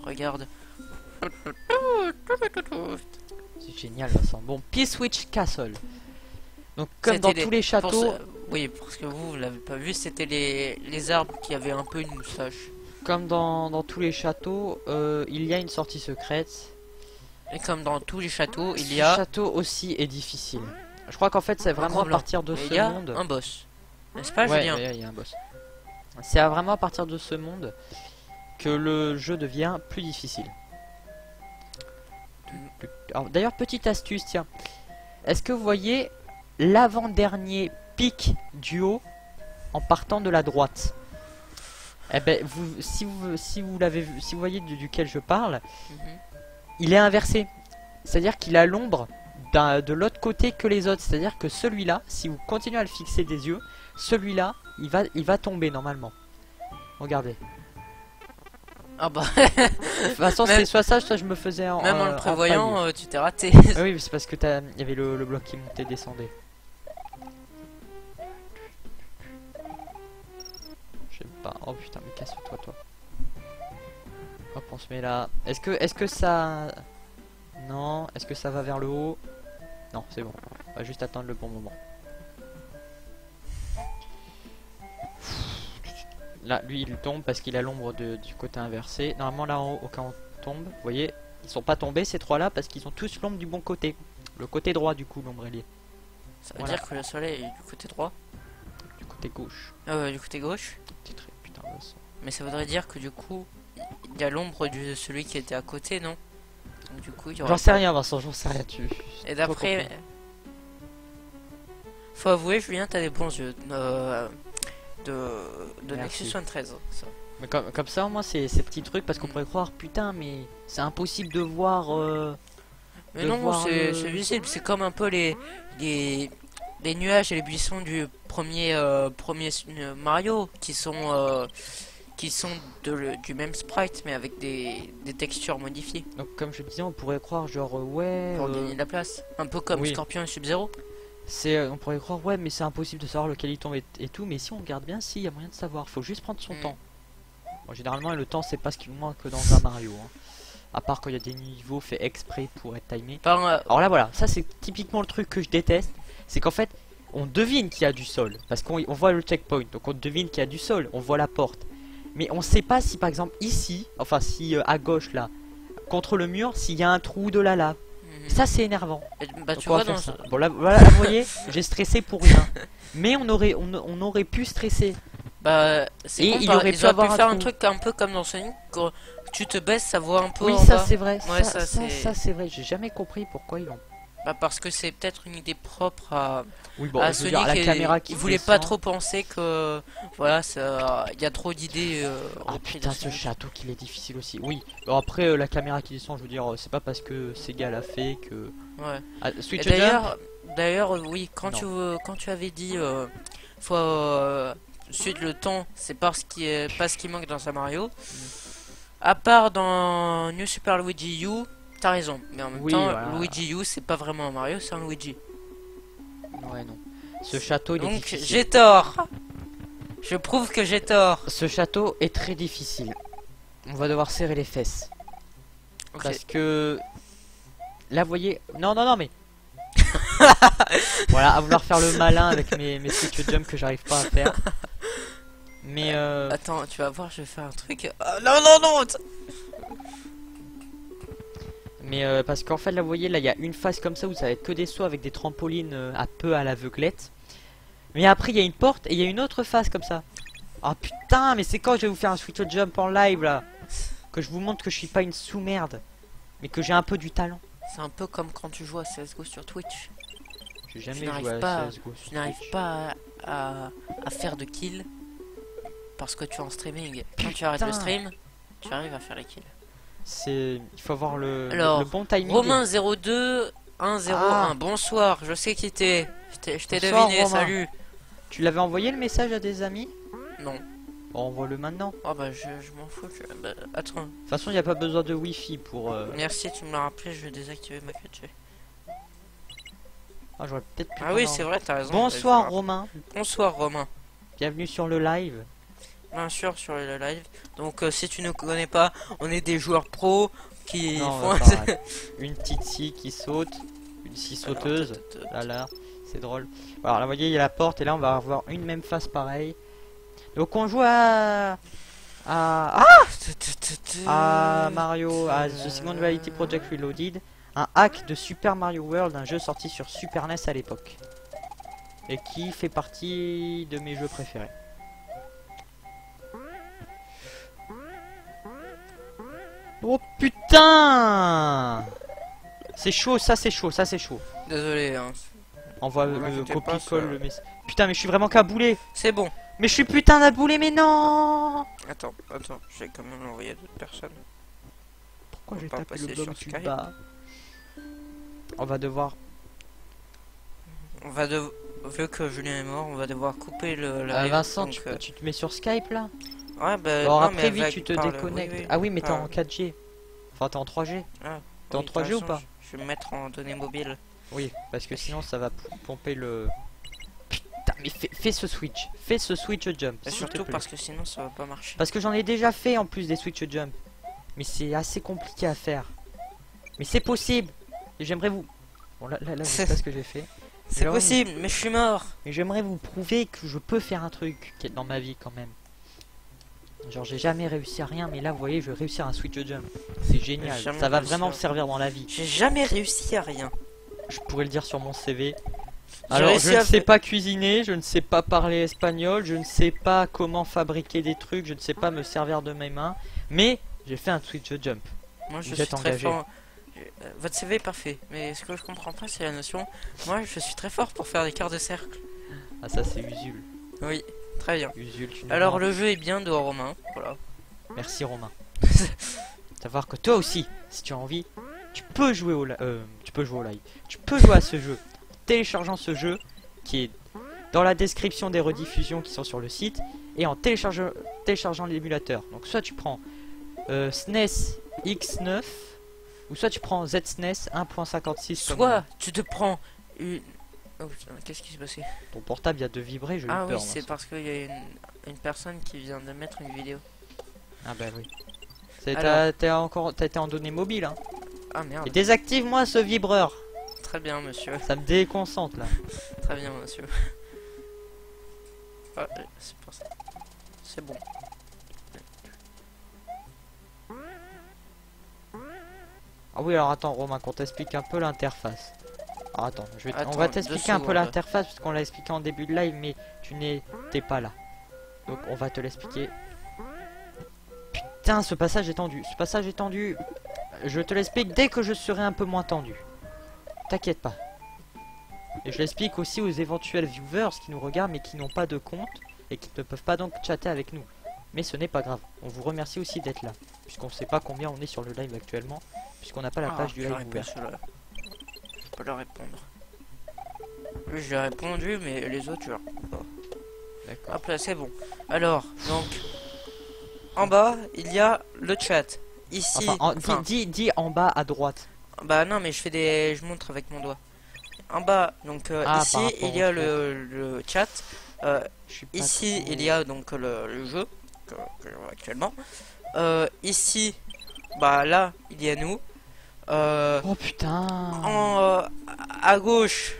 Regarde. C'est génial, Vincent. Bon, Peacewitch Castle. Donc, comme dans tous les châteaux... Oui, parce que vous l'avez pas vu, c'était les arbres qui avaient un peu une moustache. Comme dans tous les châteaux, il y a une sortie secrète. Et comme dans tous les châteaux, il y a... Ce château aussi est difficile. Je crois qu'en fait c'est vraiment à partir de ce monde. Un boss. N'est-ce pas, Julien? Ouais, il y a un boss. C'est vraiment à partir de ce monde que le jeu devient plus difficile. D'ailleurs, petite astuce, tiens. Est-ce que vous voyez l'avant-dernier pic du haut en partant de la droite? Eh ben, si vous l'avez vu, si vous voyez duquel je parle, il est inversé. C'est-à-dire qu'il a l'ombre de l'autre côté que les autres. C'est-à-dire que celui-là, si vous continuez à le fixer des yeux, celui-là, il va tomber normalement. Regardez. Ah bah. De toute façon, c'était soit ça, soit je me faisais en. Même en le prévoyant, tu t'es raté. Ah oui, c'est parce que il y avait le bloc qui montait, descendait. Je sais pas. Oh putain, mais casse-toi, toi. Hop, on se met là. Est-ce que ça. Non. Est-ce que ça va vers le haut? Non, c'est bon. On va juste attendre le bon moment. Là, lui, il tombe parce qu'il a l'ombre du côté inversé. Normalement, là en haut, quand on tombe, vous voyez, Ils sont pas tombés ces 3 là parce qu'ils ont tous l'ombre du bon côté. Le côté droit du coup, l'ombre elle est. Ça veut dire que le soleil est du côté droit. Du côté gauche. Du côté gauche. Putain, mais ça voudrait dire que du coup, il y a l'ombre de celui qui était à côté, non? Donc du coup, j'en sais rien Vincent, j'en sais rien. Et d'après... Faut avouer Julien, t'as des bons yeux de Nexus 73. Ça. Mais comme ça au moins c'est ces petits trucs parce qu'on pourrait croire putain mais c'est impossible de voir... Mais non, c'est visible, c'est comme un peu les nuages et les buissons du premier Mario qui sont du même sprite mais avec des textures modifiées. Donc comme je disais, on pourrait croire genre ouais... Pour gagner de la place, un peu comme Scorpion et Sub-Zero. On pourrait croire ouais mais c'est impossible de savoir lequel il tombe et tout, mais si on regarde bien, si, il y a moyen de savoir, faut juste prendre son temps. Bon, généralement le temps c'est pas ce qui nous manque dans un Mario, hein. À part quand il y a des niveaux faits exprès pour être timé. Alors là voilà, ça c'est typiquement le truc que je déteste, c'est qu'en fait on devine qu'il y a du sol, parce qu'on voit le checkpoint, donc on devine qu'il y a du sol, on voit la porte. Mais on sait pas si par exemple ici, enfin si à gauche là, contre le mur, s'il y a un trou de la lave. Ça c'est énervant. Bah tu vois ça. Bon là, voilà, vous voyez, j'ai stressé pour rien. Mais on aurait pu stresser. Bah c'est bon, ils auraient pu faire un truc un peu comme dans Sonic, quand tu te baisses, ça voit un peu. Oui, en ça bas. c'est vrai. Ouais, ça c'est vrai. J'ai jamais compris pourquoi ils l'ont. Bah parce que c'est peut-être une idée propre à, dire, Sonic, la caméra qui il voulait pas trop penser que voilà, il y a trop d'idées. Putain, ce château qu'il est difficile aussi. Oui. Bon, après la caméra qui descend, je veux dire, c'est pas parce que Sega l'a fait que. Ouais. Switch d'ailleurs, oui, quand tu avais dit faut suivre le temps, c'est pas ce qui manque dans un Mario. À part dans New Super Luigi U. T'as raison, mais en même temps, voilà. Luigi U c'est pas vraiment un Mario, c'est un Luigi. Ouais, non. Ce château il est donc difficile. J'ai tort. Je prouve que j'ai tort. Ce château est très difficile. On va devoir serrer les fesses. Parce que... Là, vous voyez... Non, mais... Voilà, à vouloir faire le malin avec mes switch jump que j'arrive pas à faire. Mais Attends, tu vas voir, je vais faire un truc... non. Mais parce qu'en fait là vous voyez là il y a une phase comme ça où ça va être que des sauts avec des trampolines un peu à l'aveuglette. Mais après il y a une porte et il y a une autre phase comme ça. Oh putain, mais c'est quand je vais vous faire un switch jump en live là, que je vous montre que je suis pas une sous-merde, mais que j'ai un peu du talent. C'est un peu comme quand tu joues à CSGO sur Twitch. J'ai jamais joué à CSGO. Tu n'arrives pas à faire de kills parce que tu es en streaming. Quand tu arrêtes le stream, tu arrives à faire les kills. Il faut avoir le bon timing. Romain 02 101, bonsoir, je sais qui t'es. Je t'ai deviné, Romain. Salut. Tu l'avais envoyé le message à des amis? Non. Bon, envoie-le maintenant. Oh bah je m'en fous. Attends. De toute façon, il n'y a pas besoin de wifi pour... Merci, tu me l'as rappelé, je vais désactiver ma 4G. Ah, j'aurais peut-être pu... Ah oui, c'est vrai, t'as raison. Bonsoir Romain. Bonsoir Romain. Bienvenue sur le live. Bien sûr, sur le live. Donc si tu ne connais pas, on est des joueurs pros qui font une petite scie qui saute, une scie sauteuse. Là, c'est drôle. Alors là, vous voyez, il y a la porte et là, on va avoir une même face pareille. Donc on joue à Mario, à The Second Reality Project Reloaded, un hack de Super Mario World, un jeu sorti sur Super NES à l'époque et qui fait partie de mes jeux préférés. Oh putain! C'est chaud, ça c'est chaud, ça c'est chaud. Désolé hein. Envoie le copie-colle le message. Putain mais je suis vraiment caboulé. C'est bon. Mais je suis putain d'aboulé mais non. Attends, je vais quand même l'envoyer à d'autres personnes. Pourquoi j'ai tapé le blog du bas? On va devoir... Vu que Julien est mort, on va devoir couper le live. Vincent, donc, tu te mets sur Skype là? Ouais, bah. Alors après, vite, tu te déconnectes. Oui, ah oui, mais t'es en 4G. Enfin, t'es en 3G. Ah, t'es en 3G ou pas? Je vais me mettre en données mobiles. Oui, parce que sinon, ça va pomper le. Putain, mais fais ce switch. Fais ce switch jump. Et surtout parce que sinon, ça va pas marcher. Parce que j'en ai déjà fait en plus des switch jump. Mais c'est assez compliqué à faire. Mais c'est possible. Et j'aimerais vous. Bon, là, je sais pas ce que j'ai fait. C'est possible, mais je suis mort. Mais j'aimerais vous prouver que je peux faire un truc qui est dans ma vie quand même. Genre j'ai jamais réussi à rien, mais là vous voyez je vais réussir un switch jump. C'est génial, ça va vraiment me servir dans la vie. J'ai jamais réussi à rien. Je pourrais le dire sur mon CV. Alors je ne sais pas cuisiner, je ne sais pas parler espagnol, je ne sais pas comment fabriquer des trucs, je ne sais pas me servir de mes mains, mais j'ai fait un switch jump. Moi je suis très fort. Votre CV est parfait, mais ce que je comprends pas c'est la notion. Moi je suis très fort pour faire des quarts de cercle. Ah ça c'est Usul. Oui, très bien. Usul, alors le jeu est bien de Romain, voilà. Merci Romain. Savoir que toi aussi, si tu as envie, tu peux jouer au live. Tu peux jouer à ce jeu. Téléchargeant ce jeu qui est dans la description des rediffusions qui sont sur le site et en téléchargeant l'émulateur. Donc soit tu prends SNES X9 ou soit tu prends ZSNES 1.56. Soit tu te prends une... Oh putain, qu'est-ce qui s'est passé? Ton portable vient de vibrer, j'ai eu peur. Ah oui, c'est parce qu'il y a une personne qui vient de mettre une vidéo. Ah bah oui. T'as été en données mobiles hein. Ah merde. Et désactive-moi ce vibreur. Très bien monsieur. Ça me déconcentre là. Très bien monsieur. Ah, c'est pour ça. C'est bon. Ah oui alors attends Romain qu'on t'explique un peu l'interface. Alors attends, on va t'expliquer un peu l'interface parce qu'on l'a expliqué en début de live mais tu n'étais pas là. Donc on va te l'expliquer. Putain ce passage est tendu, je te l'explique dès que je serai un peu moins tendu. T'inquiète pas. Et je l'explique aussi aux éventuels viewers qui nous regardent mais qui n'ont pas de compte et qui ne peuvent pas donc chatter avec nous. Mais ce n'est pas grave, on vous remercie aussi d'être là. Puisqu'on sait pas combien on est sur le live actuellement, puisqu'on n'a pas la page du live ouverte. Je peux leur répondre. Oui, j'ai répondu, mais les autres, je leur réponds pas. D'accord. Hop là, c'est bon. Alors, donc, en bas, il y a le chat. Ici, dis en bas à droite. Bah non, mais je montre avec mon doigt. En bas, donc ici, il y a le chat. Ici, il y a donc le jeu que je vois actuellement. Ici, bah là, il y a nous. Oh putain. À gauche,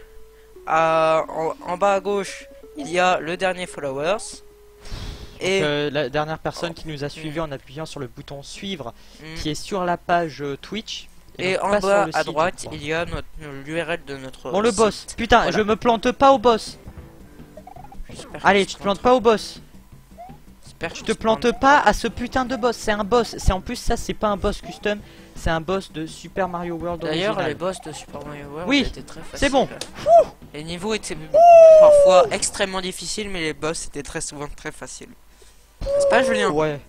en bas à gauche, il y a le dernier followers. Et la dernière personne qui nous a suivi en appuyant sur le bouton suivre, qui est sur la page Twitch. Et en bas à droite, il y a l'URL de notre bon, le boss. Putain, voilà. Je me plante pas au boss. Allez, tu te plantes pas au boss. Tu te plantes pas à ce putain de boss. C'est un boss. C'est en plus ça, c'est pas un boss custom. C'est un boss de Super Mario World. D'ailleurs, les boss de Super Mario World étaient très faciles. C'est bon. Les niveaux étaient parfois extrêmement difficiles, mais les boss étaient très souvent très faciles. C'est pas Julien? Ouais.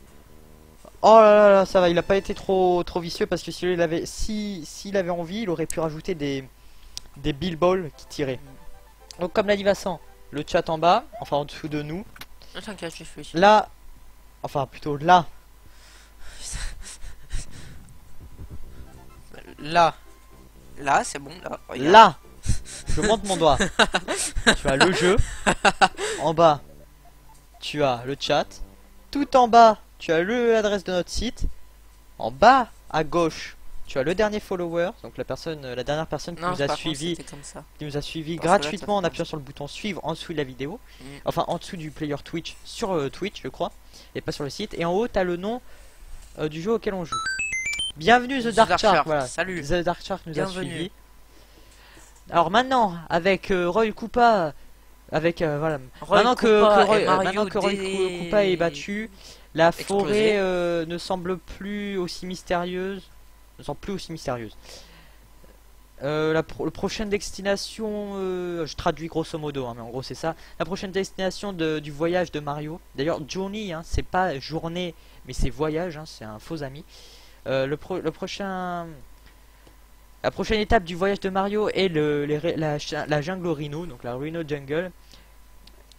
Oh là là, ça va, il a pas été trop vicieux parce que s'il avait envie, il aurait pu rajouter des Bill Balls qui tiraient. Donc comme l'a dit Vincent, le chat en bas, enfin en dessous de nous. Là, enfin plutôt là. Là, c'est bon, là. Regarde. Là, je monte mon doigt. Tu as le jeu. En bas, tu as le chat. Tout en bas, tu as l'adresse de notre site. En bas à gauche, tu as le dernier follower, donc la dernière personne qui nous a suivi, gratuitement en appuyant sur le bouton suivre en dessous de la vidéo. Enfin en dessous du player Twitch sur Twitch je crois, et pas sur le site. Et en haut tu as le nom du jeu auquel on joue. Bienvenue The Dark Shark, voilà. Salut. The Dark Shark nous a suivi. Alors maintenant avec Roy Koopa, avec voilà. Maintenant que Roy Koopa est battu, la forêt ne semble plus aussi mystérieuse. La prochaine destination, je traduis grosso modo, hein, mais en gros c'est ça. La prochaine destination du voyage de Mario. D'ailleurs, Journey, hein, c'est pas journée, mais c'est voyage, hein, c'est un faux ami. La prochaine étape du voyage de Mario est la jungle Rhino, donc la Rhino Jungle,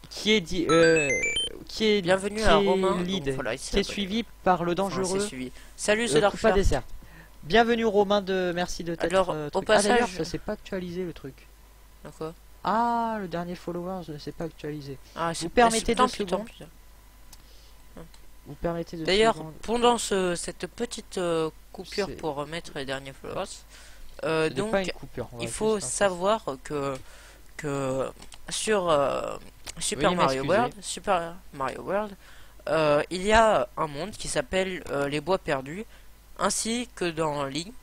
qui est bienvenue à Romain, lead, qui est suivi par le dangereux. Salut, c'est Dark Shark. Bienvenue Romain, merci de t'être. Alors au passage, d'ailleurs, ça s'est pas actualisé le truc. D'accord. Ah, le dernier followers ne s'est pas actualisé. Ah, vous permettez 2 secondes. Vous permettez de. D'ailleurs, pendant cette petite coupure pour remettre les derniers followers, donc pas une coupure, il faut savoir que sur Super Mario World, il y a un monde qui s'appelle les bois perdus, ainsi que dans Link,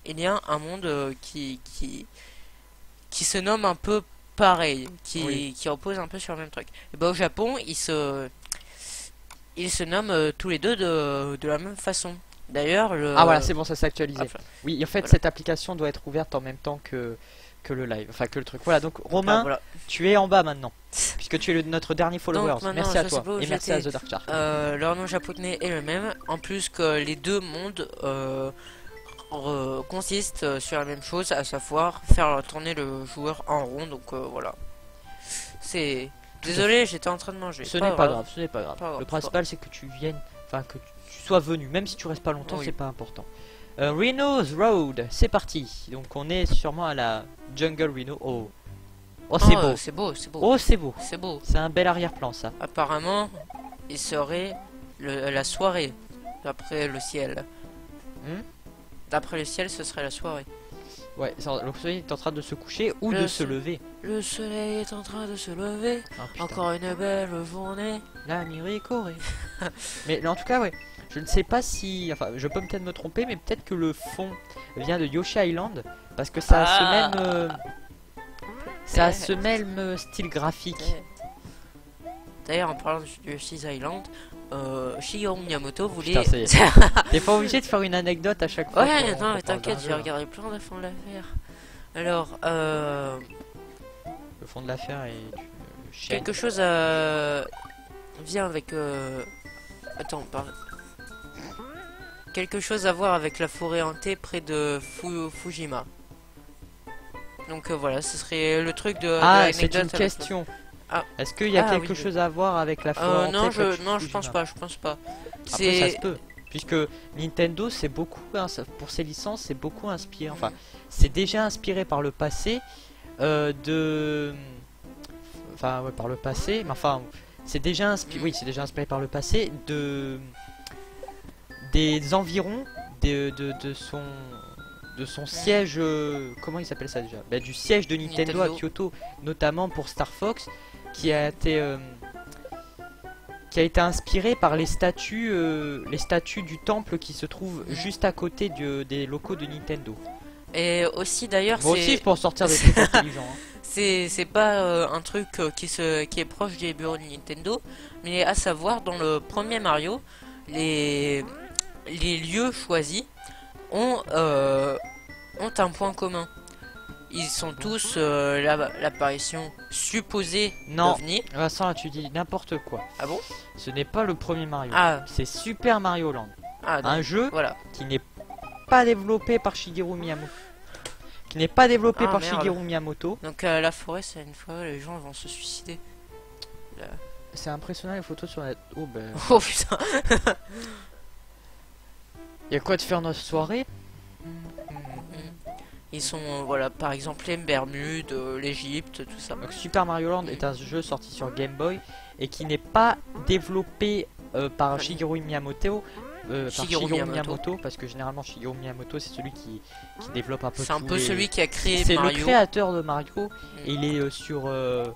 il y a un monde qui se nomme un peu pareil, qui repose un peu sur le même truc. Et bah, au Japon, ils se nomment tous les deux de la même façon. D'ailleurs, ah voilà, c'est bon, ça s'est actualisé. Enfin, oui, en fait, voilà. Cette application doit être ouverte en même temps que le live, enfin que le truc. Voilà, donc Romain, voilà. Tu es en bas maintenant, puisque tu es notre dernier follower. Merci à toi et merci à The Dark Shark. Leur nom japonais est le même, en plus que les deux mondes consistent sur la même chose, à savoir faire tourner le joueur en rond. Donc voilà. C'est désolé, j'étais en train de manger. Ce n'est pas grave, ce n'est pas grave. Le principal c'est que tu viennes, enfin que tu sois venu, même si tu restes pas longtemps, c'est pas important. Reno's Road, c'est parti. Donc on est sûrement à la Jungle Reno. Oh, c'est beau. C'est beau, c'est beau. Oh, c'est beau. C'est beau. C'est un bel arrière-plan, ça. Apparemment, il serait la soirée, d'après le ciel. D'après le ciel, ce serait la soirée. Ouais, le soleil est en train de se coucher ou de se lever. Le soleil est en train de se lever. Oh, encore une belle journée. La Miricorée. Mais en tout cas, ouais. Je ne sais pas si... Enfin, je peux peut-être me tromper, mais peut-être que le fond vient de Yoshi Island. Parce que ça a ce même... ça a ce même style graphique. D'ailleurs, en parlant de Yoshi's Island, Shigeru Miyamoto voulait... T'es pas obligé de faire une anecdote à chaque fois. Ouais, non, mais t'inquiète, j'ai regardé plein de fonds de l'affaire. Alors, le fond de l'affaire est... quelque chose vient avec... Attends, pardon. Quelque chose à voir avec la forêt hantée près de Fujima. Donc voilà, ce serait le truc de... Ah, c'est une question. Est-ce qu'il y a quelque chose à voir avec la forêt hantée? Non, je pense pas, Après, ça se peut. Puisque Nintendo, c'est beaucoup, pour ses licences, c'est beaucoup inspiré. Enfin, c'est déjà inspiré par le passé Enfin, ouais, par le passé, mais enfin, c'est déjà inspiré. Oui, c'est déjà inspiré par le passé des environs de son siège. Comment il s'appelle ça déjà? Du siège de Nintendo à Kyoto, notamment pour Star Fox, qui a été inspiré par les statues du temple qui se trouvent juste à côté des locaux de Nintendo. Et aussi d'ailleurs, moi aussi, pour sortir des trucs intelligents. C'est pas un truc qui est proche des bureaux de Nintendo, mais à savoir dans le premier Mario, les lieux choisis ont un point commun. Ils sont tous l'apparition supposée d'OVNI. Non, Vincent, là, tu dis n'importe quoi. Ah bon? Ce n'est pas le premier Mario. C'est Super Mario Land. Un jeu qui n'est pas développé par Shigeru Miyamoto. Donc la forêt, c'est une fois les gens vont se suicider. C'est impressionnant les photos sur la... Oh ben... Oh putain. Il y a quoi de faire notre soirée? Ils sont, voilà, par exemple les Bermudes, l'Égypte, tout ça. Donc Super Mario Land est un jeu sorti sur Game Boy et qui n'est pas développé par Shigeru Miyamoto. Miyamoto, parce que généralement Shigeru Miyamoto c'est celui qui développe un peu. C'est un peu celui qui a créé Mario. C'est le créateur de Mario et il est sur.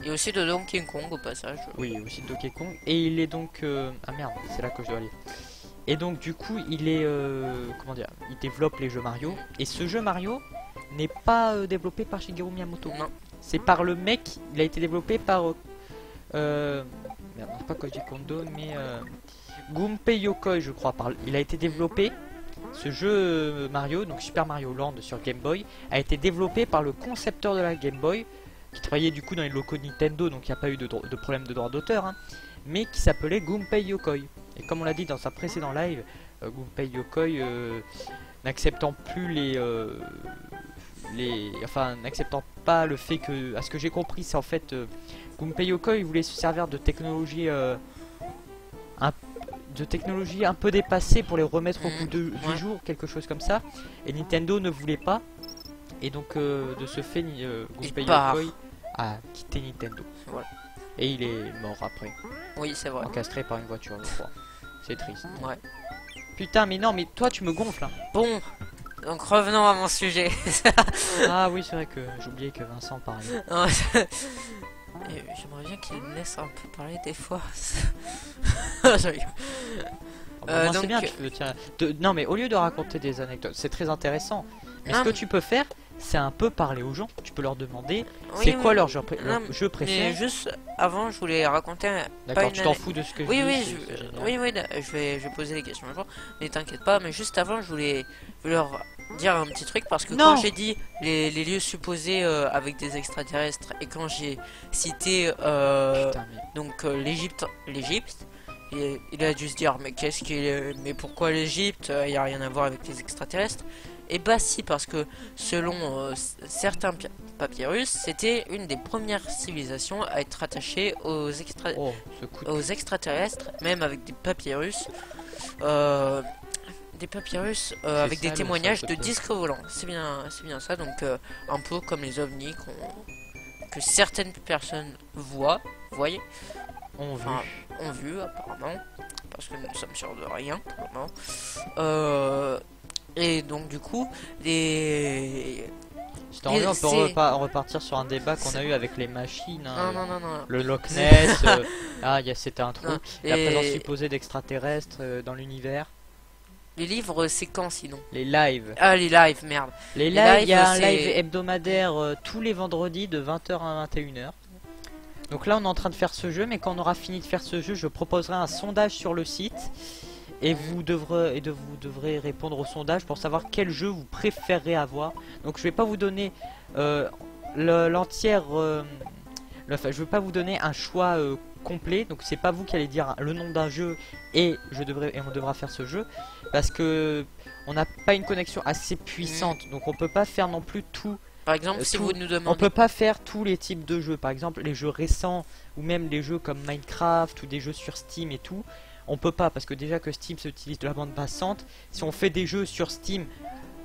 Et aussi de Donkey Kong au passage. Oui, aussi de Donkey Kong et il est donc. Ah merde, c'est là que je dois aller. Et donc du coup il est comment dire, il développe les jeux Mario et ce jeu Mario n'est pas développé par Shigeru Miyamoto. Non. C'est par le mec, il a été développé par merde, non, pas Koji Kondo mais Gunpei Yokoi je crois. Il a été développé, ce jeu Mario, donc Super Mario Land sur Game Boy, a été développé par le concepteur de la Game Boy qui travaillait du coup dans les locaux de Nintendo, donc il n'y a pas eu de problème de droit d'auteur, hein, mais qui s'appelait Gunpei Yokoi. Et comme on l'a dit dans sa précédente live, Gunpei Yokoi n'acceptant plus enfin n'acceptant pas le fait que, à ce que j'ai compris, c'est en fait Gunpei Yokoi voulait se servir de technologie un peu dépassée pour les remettre au goût du jour, quelque chose comme ça, et Nintendo ne voulait pas, et donc de ce fait Gunpei Yokoi a quitté Nintendo. Voilà. Et il est mort après. Oui, c'est vrai. Encastré par une voiture, je crois. C'est triste. Ouais. Putain, mais non, mais toi tu me gonfles. Hein. Bon, donc revenons à mon sujet. Ah oui, c'est vrai que j'oubliais que Vincent parlait. J'aimerais bien qu'il me laisse un peu parler des fois. C'est bien, non mais au lieu de raconter des anecdotes, c'est très intéressant. Mais ce que tu peux faire, c'est un peu parler aux gens. Tu peux leur demander c'est quoi leur jeu préféré. Mais juste avant, je voulais raconter. D'accord, tu t'en fous de ce que je dis. Oui, je vais poser les questions un jour. Mais t'inquiète pas. Mais juste avant, je voulais leur dire un petit truc parce que quand j'ai dit les lieux supposés avec des extraterrestres et quand j'ai cité donc l'Égypte. Il a dû se dire mais pourquoi l'Égypte, il n'y a rien à voir avec les extraterrestres. Et bah si, parce que selon certains papyrus, c'était une des premières civilisations à être attachée aux extraterrestres, même avec des papyrus avec des témoignages de disques volants. C'est bien ça, donc un peu comme les ovnis que certaines personnes voyaient. Ont vu apparemment, parce que nous sommes sûrs de rien pour le moment. Et donc du coup, on peut repartir sur un débat qu'on a eu avec les machines. Hein, non. Le Loch Ness. C'était un trou. La présence supposée d'extraterrestres dans l'univers. Les livres, c'est quand sinon? Les lives. Ah, les lives, merde. Les lives, il y a un live hebdomadaire tous les vendredis de 20h à 21h. Donc là on est en train de faire ce jeu, mais quand on aura fini de faire ce jeu, je proposerai un sondage sur le site et vous devrez répondre au sondage pour savoir quel jeu vous préférez avoir. Donc je vais pas vous donner l'entière je vais pas vous donner un choix complet, donc c'est pas vous qui allez dire le nom d'un jeu et on devra faire ce jeu parce que on n'a pas une connexion assez puissante, donc on peut pas faire non plus tout. Par exemple, si vous nous demandez... On peut pas faire tous les types de jeux. Par exemple, les jeux récents ou même les jeux comme Minecraft ou des jeux sur Steam et tout. On peut pas parce que déjà que Steam s'utilise de la bande passante. Si on fait des jeux sur Steam,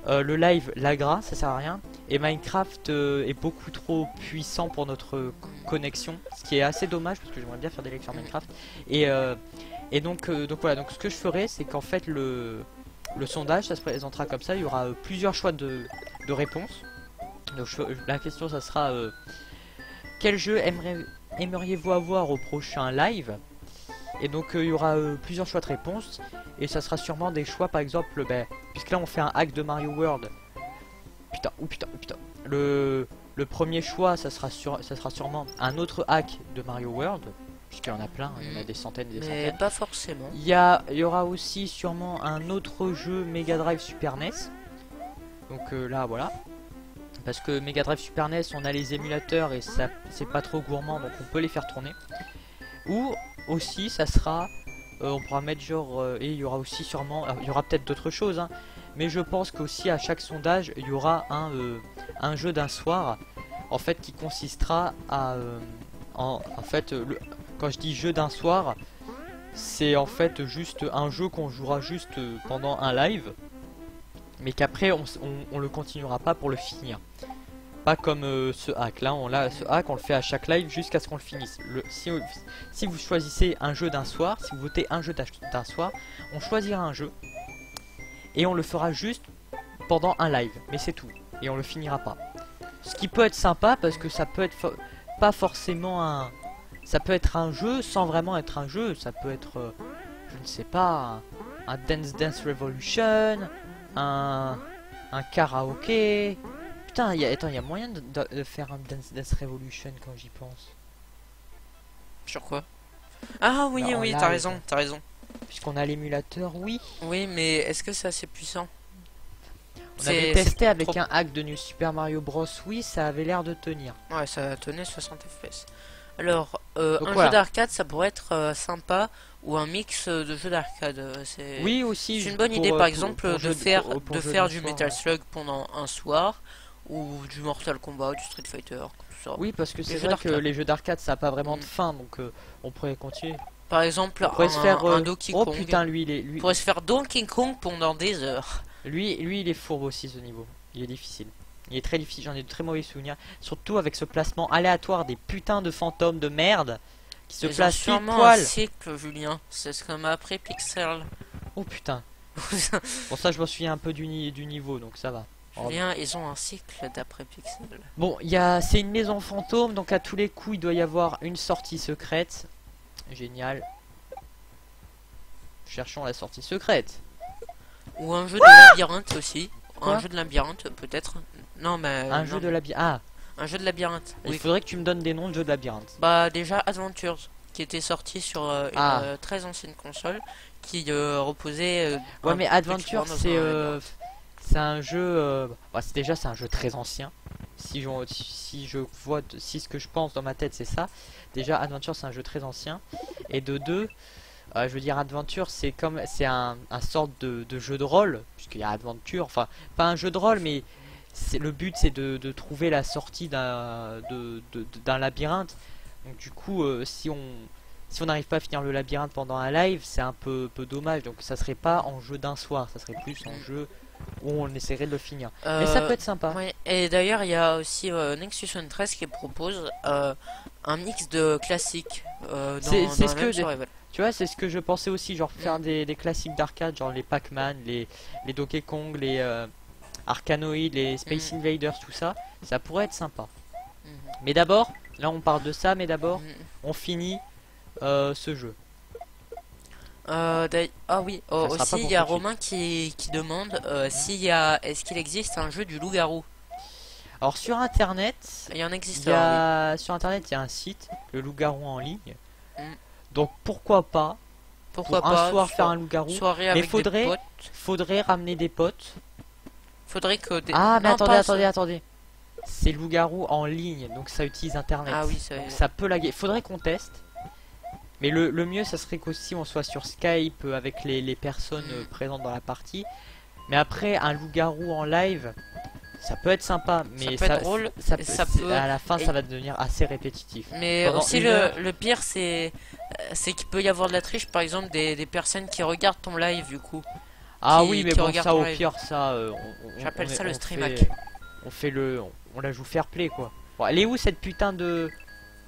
le live laggera, ça sert à rien. Et Minecraft est beaucoup trop puissant pour notre connexion, ce qui est assez dommage parce que j'aimerais bien faire des lives sur Minecraft. Et donc voilà. Donc ce que je ferai, c'est qu'en fait le sondage, ça se présentera comme ça. Il y aura plusieurs choix de réponses. Donc la question ça sera quel jeu aimeriez-vous avoir au prochain live. Et donc il y aura plusieurs choix de réponses. Et ça sera sûrement des choix par exemple puisque là on fait un hack de Mario World. Putain. Le premier choix ça sera sûrement un autre hack de Mario World. Puisqu'il y en a plein, il y en a des centaines et des centaines. Mais pas forcément. Il y aura aussi sûrement un autre jeu Mega Drive Super NES. Donc là voilà. Parce que Mega Drive Super NES on a les émulateurs et ça c'est pas trop gourmand, donc on peut les faire tourner. Ou aussi ça sera on pourra mettre genre et il y aura aussi sûrement il y aura peut-être d'autres choses hein, mais je pense qu'aussi à chaque sondage il y aura un jeu d'un soir en fait qui consistera à en fait quand je dis jeu d'un soir c'est en fait juste un jeu qu'on jouera juste pendant un live, mais qu'après on le continuera pas pour le finir. Pas comme ce hack là, ce hack on le fait à chaque live jusqu'à ce qu'on le finisse. Si vous choisissez un jeu d'un soir, si vous votez un jeu d'un soir, on choisira un jeu et on le fera juste pendant un live, mais c'est tout, et on le finira pas. Ce qui peut être sympa parce que ça peut être pas forcément ça peut être un jeu sans vraiment être un jeu, ça peut être je ne sais pas un Dance Revolution, un karaoké. Putain, il y a moyen de faire un Dance Revolution quand j'y pense. Sur quoi? Ah oui, oui, t'as raison. Puisqu'on a l'émulateur, oui. Oui, mais est-ce que c'est assez puissant? On avait testé avec un hack de New Super Mario Bros. Oui, ça avait l'air de tenir. Ouais, ça tenait 60 FPS. Alors, un jeu d'arcade, ça pourrait être sympa, ou un mix de jeux d'arcade. Oui, aussi. C'est une bonne idée, par exemple, de faire du Metal Slug pendant un soir, ou du Mortal Kombat, du Street Fighter, tout ça. Oui, parce que c'est vrai que les jeux d'arcade, ça n'a pas vraiment de fin, donc on pourrait continuer. Par exemple, un Donkey Kong. Oh putain, lui. On pourrait se faire Donkey Kong pendant des heures. Lui, il est fourbe aussi, ce niveau. Il est difficile. Il est très difficile, j'en ai de très mauvais souvenirs. Surtout avec ce placement aléatoire des putains de fantômes de merde qui se placent pile poil. Un cycle, Julien. C'est ce que m'a appris Pixel. Oh putain. Bon, ça, je me souviens un peu du niveau, donc ça va. Julien, ils ont un cycle d'après Pixel. Bon, c'est une maison fantôme, donc à tous les coups, il doit y avoir une sortie secrète. Génial. Cherchons la sortie secrète. Ou un jeu de labyrinthe aussi. Un jeu de labyrinthe, peut-être. Non, mais... Un jeu de labyrinthe. Ah, un jeu de labyrinthe. il faudrait que tu me donnes des noms de jeux de labyrinthe. Bah, déjà, Adventures, qui était sorti sur une très ancienne console, qui reposait... ouais, mais Adventures, c'est un jeu... déjà, c'est un jeu très ancien. Si ce que je pense dans ma tête, c'est ça. Déjà, Adventure, c'est un jeu très ancien. Et de deux... je veux dire, Adventure, c'est un sorte de jeu de rôle, puisqu'il y a Adventure, enfin, pas un jeu de rôle, mais le but c'est de trouver la sortie d'un labyrinthe. Donc du coup, si on n'arrive pas à finir le labyrinthe pendant un live, c'est un peu dommage. Donc ça serait pas en jeu d'un soir, ça serait plus en jeu où on essaierait de le finir. Mais ça peut être sympa. Ouais. Et d'ailleurs, il y a aussi Nexus 13 qui propose un mix de classiques. C'est ce que tu vois, c'est ce que je pensais aussi, genre faire des classiques d'arcade, genre les Pac-Man, les Donkey Kong, les Arkanoid, les Space Invaders, tout ça, ça pourrait être sympa. Mais d'abord, là on parle de ça, mais d'abord, on finit ce jeu. Ah oui, aussi il y a Romain qui demande est-ce qu'il existe un jeu du loup-garou. Alors sur internet, il y en existe sur internet il y a un site, le loup-garou en ligne. Donc pourquoi pas un soir faire un loup-garou, mais faudrait ramener des potes. Faudrait que mais attendez. C'est loup-garou en ligne, donc ça utilise internet. Ah oui, ça peut laguer. Faudrait qu'on teste. Mais le mieux, ça serait qu'aussi on soit sur Skype avec les personnes présentes dans la partie. Mais après, un loup-garou en live, ça peut être sympa, mais ça peut être drôle. À la fin, ça va devenir assez répétitif. Mais aussi le pire, c'est qu'il peut y avoir de la triche, par exemple des personnes qui regardent ton live du coup. Oui, mais bon, ça au pire, ça. J'appelle ça le stream hack. On la joue fair play quoi. Bon, elle est où cette putain de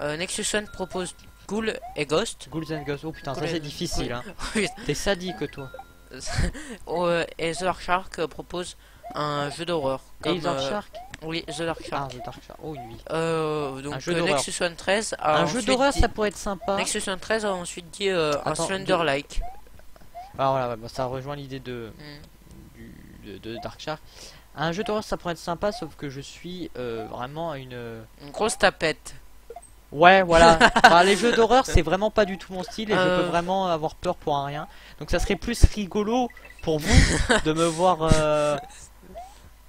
Nexus One propose Ghoul et Ghost. Ghouls and Ghosts. Oh putain, ça c'est difficile. Hein. T'es sadique toi. Et The Dark Shark propose un jeu d'horreur. Et The Dark Shark. Oui, The Dark Shark. The Dark Shark. Oh oui. Donc un jeu Nexus One 13. Un jeu d'horreur, ça pourrait être sympa. Nexus One 13 a ensuite dit un Slender-like. Alors voilà, ça rejoint l'idée de Dark Shark. Un jeu d'horreur, ça pourrait être sympa, sauf que je suis vraiment une grosse tapette. Ouais, voilà. Les jeux d'horreur, c'est vraiment pas du tout mon style et je peux vraiment avoir peur pour un rien. Donc ça serait plus rigolo pour vous de me voir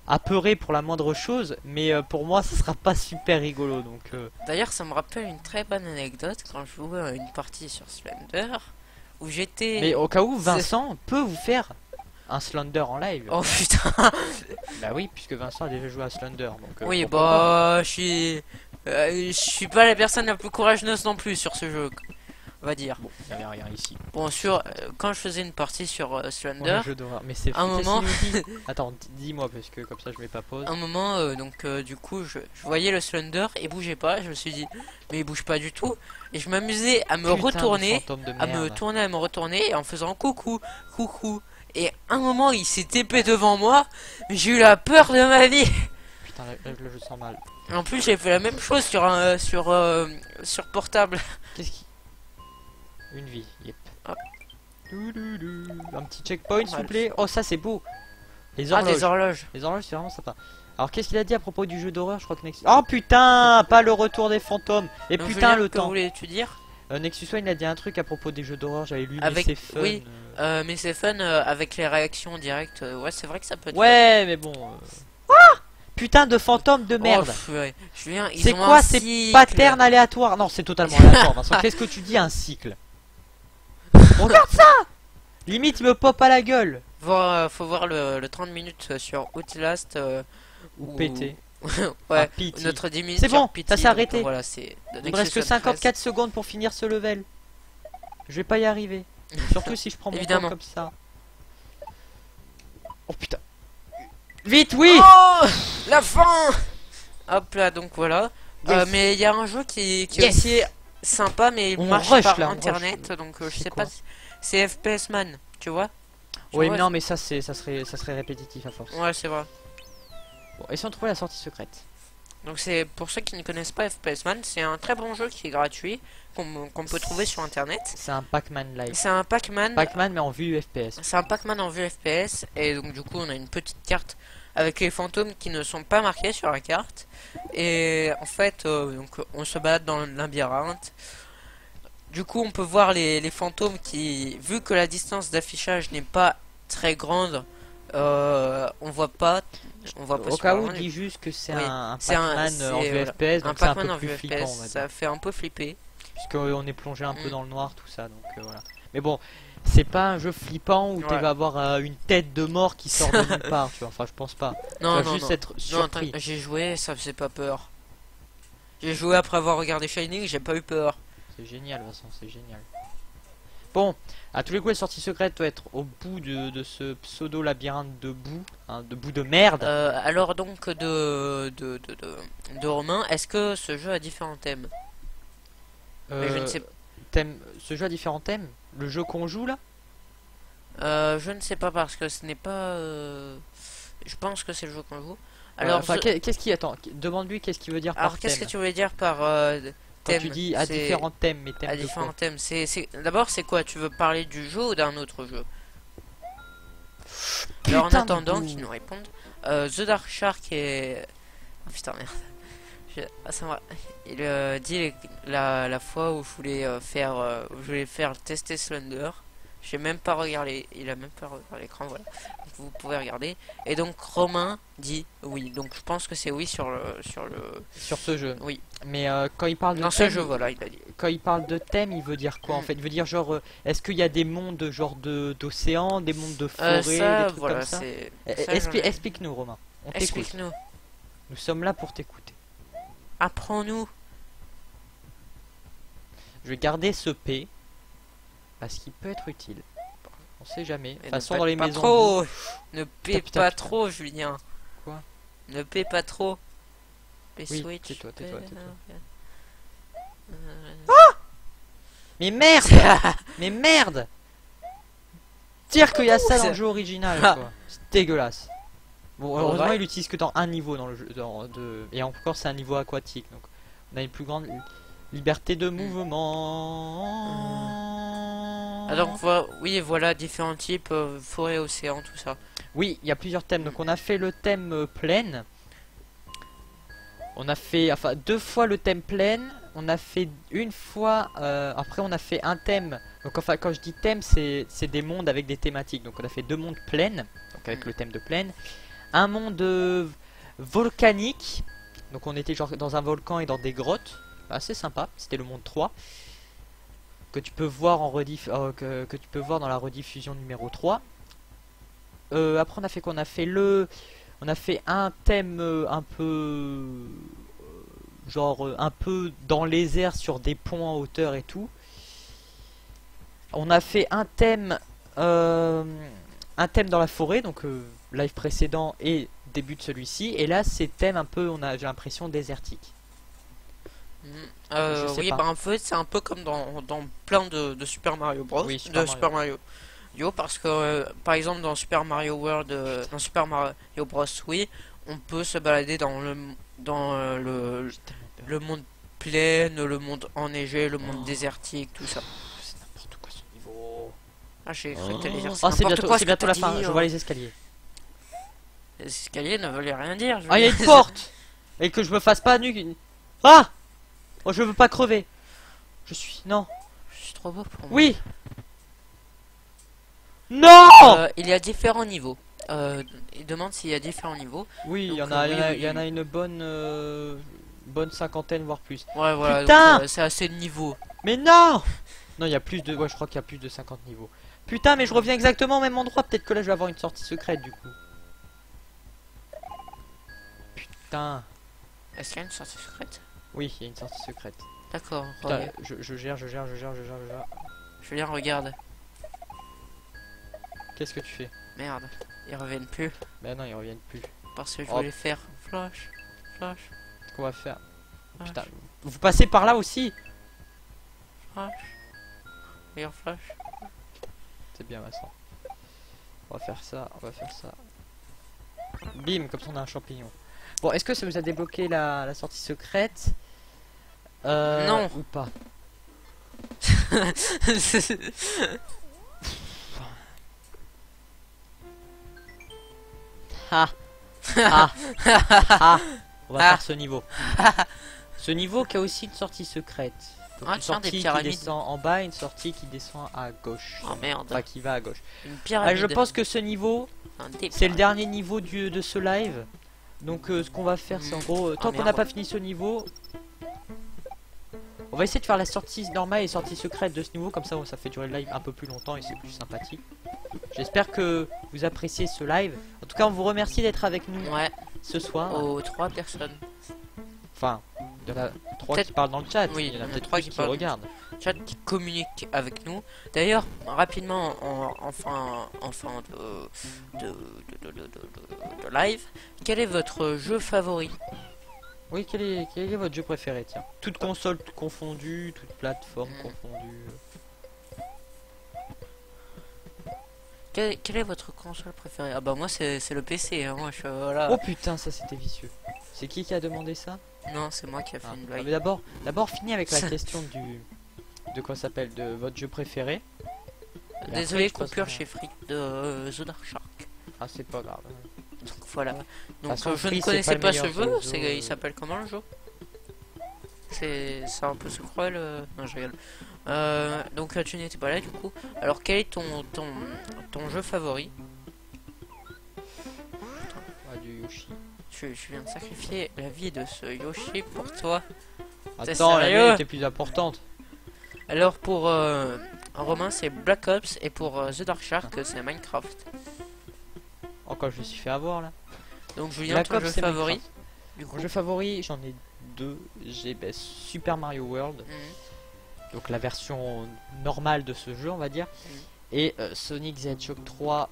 apeuré pour la moindre chose, mais pour moi, ça sera pas super rigolo. Donc. D'ailleurs, ça me rappelle une très bonne anecdote quand je jouais à une partie sur Slender où j'étais. Mais au cas où, Vincent peut vous faire un Slender en live. Oh putain. Bah oui, puisque Vincent a déjà joué à Slender. Donc, oui, bah je suis pas la personne la plus courageuse non plus sur ce jeu, on va dire. Bon, il n'y avait rien ici. Bon, quand je faisais une partie sur Slender, mais c'est un moment. Attends, dis-moi parce que comme ça je mets pas pause. Un moment, du coup, je voyais le Slender et bougeait pas. Je me suis dit, mais il bouge pas du tout. Et je m'amusais à me retourner, à me retourner en faisant coucou. Et un moment, il s'est TP devant moi. J'ai eu la peur de ma vie. Putain, là, je sens mal. En plus, j'ai fait la même chose sur portable. Qu'est-ce qui... Une vie, yep. Un petit checkpoint, s'il vous plaît. Oh, ça, c'est beau. Les horloges. Des horloges. Les horloges, c'est vraiment sympa. Alors, qu'est-ce qu'il a dit à propos du jeu d'horreur? Je crois que Nexus... Oh, putain, pas le retour des fantômes. Et donc, putain, le temps. Que voulais-tu dire? Nexus One, il a dit un truc à propos des jeux d'horreur. J'avais lu, avec... mais c'est fun. Oui, mais c'est fun avec les réactions directes. Ouais, c'est vrai que ça peut être fun. Mais bon... Putain de fantômes de merde. Ouais. C'est quoi ces patterns aléatoires? Non, c'est totalement aléatoire. Vincent, qu'est-ce que tu dis, un cycle? Regarde ça. Limite, il me pop à la gueule. Faut voir le 30 minutes sur Outlast ou PT. Ouais, notre 10 minutes. C'est bon, ça s'est arrêté. Voilà, il me reste que 54 secondes pour finir ce level. Je vais pas y arriver. Surtout si je prends mon temps comme ça. Oh putain. Vite, oui. Oh, la fin. Hop là, donc voilà. Mais il y a un jeu qui est aussi sympa, mais il marche par internet, donc je sais pas. C'est FPS Man, tu vois? Oui, mais non, mais ça serait répétitif à force. Ouais, c'est vrai. Bon, et si on trouvait la sortie secrète? Donc c'est pour ceux qui ne connaissent pas FPS Man, c'est un très bon jeu qui est gratuit, qu'on peut trouver sur internet. C'est un Pac-Man live. C'est un Pac-Man. Pac-Man mais en vue FPS. C'est un Pac-Man en vue FPS, et donc du coup on a une petite carte avec les fantômes qui ne sont pas marqués sur la carte. Et en fait, donc on se balade dans le labyrinthe. Du coup on peut voir les fantômes qui, vu que la distance d'affichage n'est pas très grande, on voit pas au cas où, dis juste que c'est un Pac-Man en vue FPS, donc c'est un peu plus flippant. Ça fait un peu flipper. Puisqu'on est plongé un peu dans le noir, tout ça, donc voilà. Mais bon, c'est pas un jeu flippant où tu vas avoir une tête de mort qui sort de nulle part, tu vois. Enfin, je pense pas. Non, tu vas juste être surpris. J'ai joué, ça faisait pas peur. J'ai joué après avoir regardé Shining, j'ai pas eu peur. C'est génial, de toute façon, c'est génial. Bon, à tous les coups, la sortie secrète doit être au bout de ce pseudo labyrinthe de boue, hein, de boue de merde. Alors donc de Romain, est-ce que ce jeu a différents thèmes? Je ne sais pas. Ce jeu a différents thèmes? Le jeu qu'on joue là? Je ne sais pas parce que ce n'est pas. Je pense que c'est le jeu qu'on joue. Alors, qu'est-ce qui attend? Demande-lui qu'est-ce qu'il veut dire par thème. Alors, qu'est-ce que tu veux dire par quand tu dis à différents thèmes, mais thèmes à différents thèmes, d'abord c'est quoi? Tu veux parler du jeu ou d'un autre jeu? Alors en attendant qu'ils nous répondent, The Dark Shark est... Oh putain merde. Il dit la fois où je voulais faire tester Slender. J'ai même pas regardé, il a même pas regardé l'écran, voilà. Donc, vous pouvez regarder. Et donc Romain dit oui. Donc je pense que c'est oui sur ce jeu. Oui. Mais quand il parle de dans ce jeu, voilà, il a dit. Quand il parle de thème, il veut dire quoi en fait? Il veut dire genre est-ce qu'il y a des mondes genre d'océan, des mondes de forêt, des trucs voilà, comme ça? Explique-nous Romain. Explique-nous. Nous sommes là pour t'écouter. Apprends-nous. Je vais garder ce P parce qu'il peut être utile. On sait jamais. De toute façon, dans les maisons. Trop. Ne paie pas trop, Julien. Quoi? Ne paie pas trop. Oui, tais-toi. Ah! Mais merde! Mais merde! Dire qu'il y a ça dans le jeu original, quoi. C'est dégueulasse. Bon, heureusement, il utilise que dans un niveau dans le jeu. Et encore, c'est un niveau aquatique. Donc, on a une plus grande liberté de mouvement. Ah donc oui, voilà différents types, forêt, océan, tout ça. Oui, il y a plusieurs thèmes. Donc on a fait le thème plaine. On a fait 2 fois le thème plaine. On a fait une fois. Après on a fait un thème. Donc enfin quand je dis thème, c'est des mondes avec des thématiques. Donc on a fait 2 mondes plaines. Donc avec le thème de plaine. Un monde volcanique. Donc on était genre dans un volcan et dans des grottes. Assez sympa. C'était le monde 3. Que tu peux voir en que tu peux voir dans la rediffusion numéro 3. Après on a fait quoi? On a fait un thème un peu genre un peu dans les airs sur des ponts en hauteur et tout. On a fait un thème dans la forêt, donc live précédent et début de celui-ci, et là c'est thème un peu, j'ai l'impression désertique. Oui, bah en fait c'est un peu comme dans plein de Super Mario Bros. Oui, Super Mario parce que par exemple dans Super Mario World, dans Super Mario Bros. Oui, on peut se balader dans le monde plain, le monde enneigé, le monde désertique, tout ça. C'est n'importe quoi ce niveau. Ah, j'ai cru que t'allais dire c'est bientôt la fin. Je vois les escaliers. Les escaliers ne veulent rien dire. Ah, il y a une porte. Et que je me fasse pas nu. Ah! Oh, je veux pas crever. Je suis trop beau pour moi. Oui. Non. Il y a différents niveaux. Il demande s'il y a différents niveaux. Oui, il y en a une bonne cinquantaine voire plus. Ouais, voilà. Putain, c'est assez de niveaux. Mais non. Non, il y a plus de. Ouais, je crois qu'il y a plus de 50 niveaux. Putain, mais je reviens exactement au même endroit. Peut-être que là, je vais avoir une sortie secrète du coup. Putain. Est-ce qu'il y a une sortie secrète? Oui, il y a une sortie secrète. D'accord. Je gère. Julien, regarde. Qu'est-ce que tu fais? Merde, ils reviennent plus. Ben non, ils reviennent plus. Parce que je voulais faire flash. Qu'est-ce qu'on va faire? Flash. Putain, vous passez par là aussi? Flash. Regarde flash. C'est bien, Vincent. On va faire ça. Bim, comme ça on a un champignon. Bon, est-ce que ça vous a débloqué la sortie secrète non. Ou pas? Ah. On va faire ce niveau. Ce niveau qui a aussi une sortie secrète. Donc une sortie qui descend en bas et une sortie qui descend à gauche. Oh merde. Enfin, qui va à gauche. Une pyramide. Je pense que ce niveau, c'est le dernier niveau de ce live. Donc ce qu'on va faire, c'est en gros, tant qu'on n'a pas fini ce niveau, on va essayer de faire la sortie normale et sortie secrète de ce niveau. Comme ça, ça fait durer le live un peu plus longtemps et c'est plus sympathique. J'espère que vous appréciez ce live. En tout cas, on vous remercie d'être avec nous ce soir. Aux 3 personnes. Enfin, il y en a 3 qui parlent dans le chat. Oui, il y en a peut-être 3 qui regardent. Chat qui communique avec nous. D'ailleurs, rapidement, en fin de live, quel est votre jeu favori? Oui, quel est votre jeu préféré? Tiens, toute console confondue, toute plateforme confondue. Quelle est votre console préférée? Ah bah moi c'est le PC, hein. Moi voilà. Oh putain, ça c'était vicieux. C'est qui a demandé ça? Non, c'est moi qui a fait une blague. Mais d'abord finis avec la question de quoi s'appelle, de votre jeu préféré. Désolé, coupure chez Free de The Dark Shark. Ah, c'est pas grave. Donc voilà. Donc je ne connaissais pas ce jeu. Il s'appelle comment le jeu? C'est un peu secret le... Non, je rigole. Donc tu n'étais pas là du coup. Alors quel est ton jeu favori? Du Yoshi. Je viens de sacrifier la vie de ce Yoshi pour toi. Attends, la vie était plus importante. Alors pour Romain c'est Black Ops et pour The Dark Shark c'est Minecraft. Encore je me suis fait avoir là. Donc Julien, ton jeu favori? Mon jeu favori, j'en ai 2. J'ai Super Mario World. Donc la version normale de ce jeu on va dire. Et Sonic the Hedgehog 3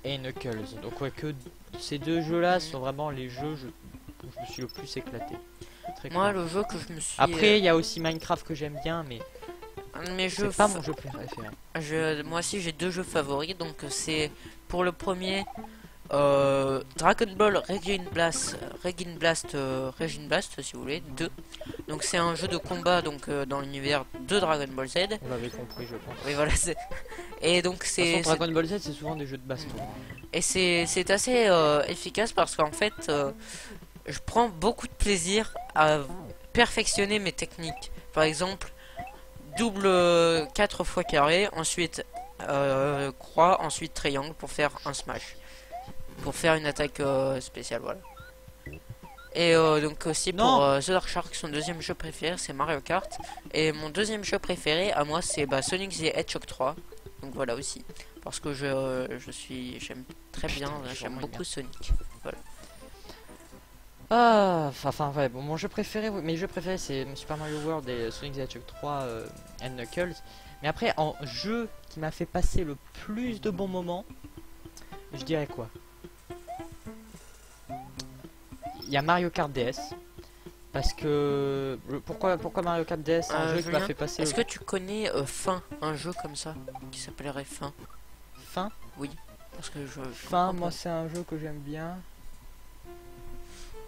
et Knuckles. Donc ouais, que ces 2 jeux là sont vraiment les jeux où je me suis le plus éclaté. Moi le jeu que je me suis... Après il y a aussi Minecraft que j'aime bien mais... c'est pas mon jeu préféré. Moi aussi j'ai 2 jeux favoris. Donc c'est pour le premier Dragon Ball Regine Blast si vous voulez 2. Donc c'est un jeu de combat donc dans l'univers de Dragon Ball Z. Vous l'avez compris je pense. Oui voilà. Et donc c'est Dragon Ball Z c'est souvent des jeux de baston. Et c'est assez efficace parce qu'en fait je prends beaucoup de plaisir à perfectionner mes techniques. Par exemple double 4 fois carré, ensuite croix, ensuite triangle pour faire un smash. Pour faire une attaque spéciale, voilà. Et donc aussi pour The Dark Shark, son deuxième jeu préféré c'est Mario Kart. Et mon deuxième jeu préféré à moi c'est Sonic the Hedgehog 3. Donc voilà aussi. Parce que j'aime très bien, j'aime beaucoup Sonic. Voilà. Enfin ouais, bon mon jeu préféré, mes jeux préférés c'est Super Mario World et Sonic the Hedgehog 3 and Knuckles. Mais après en jeu qui m'a fait passer le plus de bons moments, je dirais quoi? Il y a Mario Kart DS. Parce que... Pourquoi Mario Kart DS? Un jeu qui m'a fait passer... Est-ce que tu connais Fin? Un jeu comme ça qui s'appellerait Fin? Fin? Oui. Parce que Fin, moi c'est un jeu que j'aime bien.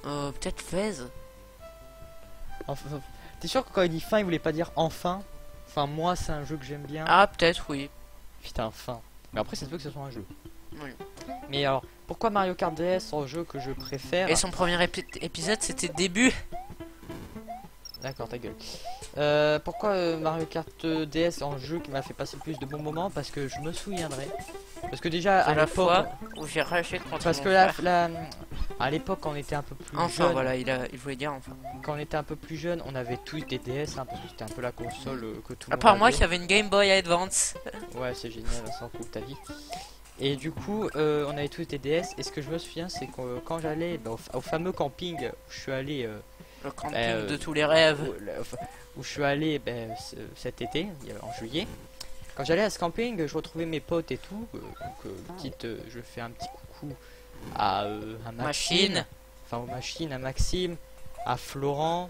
Peut-être Fez. Enfin, t'es sûr que quand il dit fin il voulait pas dire enfin? Enfin moi c'est un jeu que j'aime bien. Ah peut-être oui. Putain fin. Mais après ça se peut que ce soit un jeu. Oui. Mais alors pourquoi Mario Kart DS en jeu que je préfère? Et son premier épisode c'était début. D'accord ta gueule. Pourquoi Mario Kart DS en jeu qui m'a fait passer le plus de bons moments? Parce que je me souviendrai. Parce que déjà à la l'époque fois où j'ai racheté contre parce que à l'époque quand on était un peu plus enfin jeune, voilà il voulait dire enfin. Quand on était un peu plus jeune on avait tous des DS hein, parce que c'était un peu la console que tout le monde à part moi avait. qui avait une Game Boy Advance. Ouais c'est génial, ça s'en fout de ta vie. Et du coup on avait tous des DS et ce que je me souviens c'est que quand j'allais au fameux camping où je suis allé le camping de tous les rêves où je suis allé cet été en juillet. Quand j'allais à ce camping, je retrouvais mes potes et tout. Je fais un petit coucou à Maxime, enfin aux machines, à Maxime, à Florent.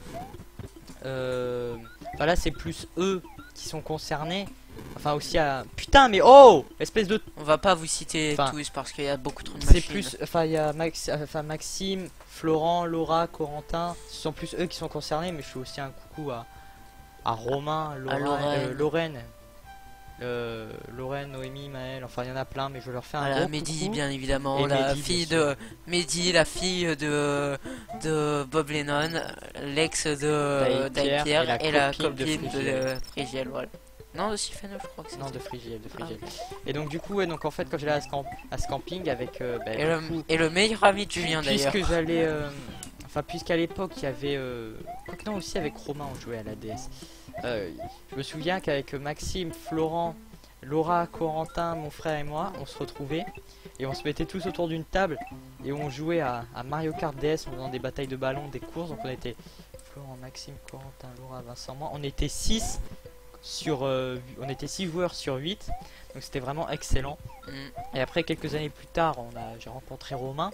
Enfin là, c'est plus eux qui sont concernés. Enfin aussi à... Putain mais oh, espèce de... On va pas vous citer tous parce qu'il y a beaucoup trop de machines. C'est plus... Enfin il y a Maxime, Florent, Laura, Corentin. Ce sont plus eux qui sont concernés, mais je fais aussi un coucou à Romain, Lorraine. Lorraine, Noémie, Maëlle, enfin il y en a plein, mais je leur fais un gros Mehdi, coucou. bien évidemment, Et la Mehdi, fille de Mehdi, la fille de Bob Lennon, l'ex de Pierre et la copine de Frigiel, voilà. Non, de Sifano, je crois que c'est. Non, de Frigiel. Et donc du coup, ouais, donc en fait quand j'allais à ce camping avec et le meilleur ami de Julien d'ailleurs. Puisque j'allais enfin puisqu'à l'époque il y avait quoique non, aussi avec Romain on jouait à la DS. Je me souviens qu'avec Maxime, Florent, Laura, Corentin, mon frère et moi, on se retrouvait et on se mettait tous autour d'une table et on jouait à Mario Kart DS en faisant des batailles de ballons, des courses. Donc on était Florent, Maxime, Corentin, Laura, Vincent, moi. On était 6 joueurs sur 8. Donc c'était vraiment excellent. Et après quelques années plus tard, j'ai rencontré Romain.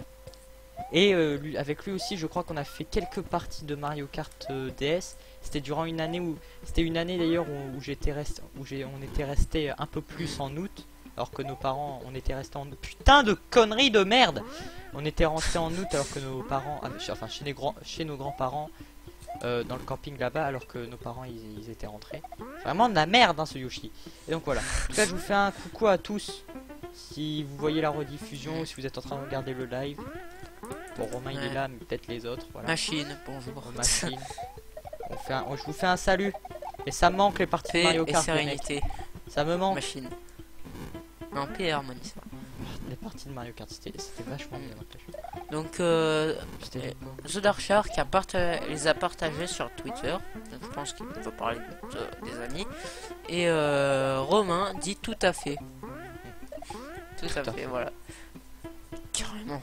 Et avec lui aussi, je crois qu'on a fait quelques parties de Mario Kart DS. C'était durant une année c'était une année d'ailleurs où on était resté un peu plus en août, alors que nos parents, on était resté en août. Putain de conneries de merde. On était rentré en août alors que nos parents, enfin chez nos grands-parents, dans le camping là-bas, alors que nos parents ils étaient rentrés. Vraiment de la merde hein, ce Yoshi. Et donc voilà. En tout cas, je vous fais un coucou à tous. Si vous voyez la rediffusion ou si vous êtes en train de regarder le live. Bon, Romain il est là, mais peut-être les autres. Voilà. Machine, bonjour. Machine. Je vous fais un salut. Et ça me manque les parties de Mario Kart. Sérénité. Ça me manque. Machine. Non, paix et harmonie, ça. Les parties de Mario Kart, c'était vachement bien. Donc, The Dark Shark les a partagés sur Twitter. Donc, je pense qu'il peut parler des amis. Et Romain dit tout à fait. Tout à fait, voilà. Carrément.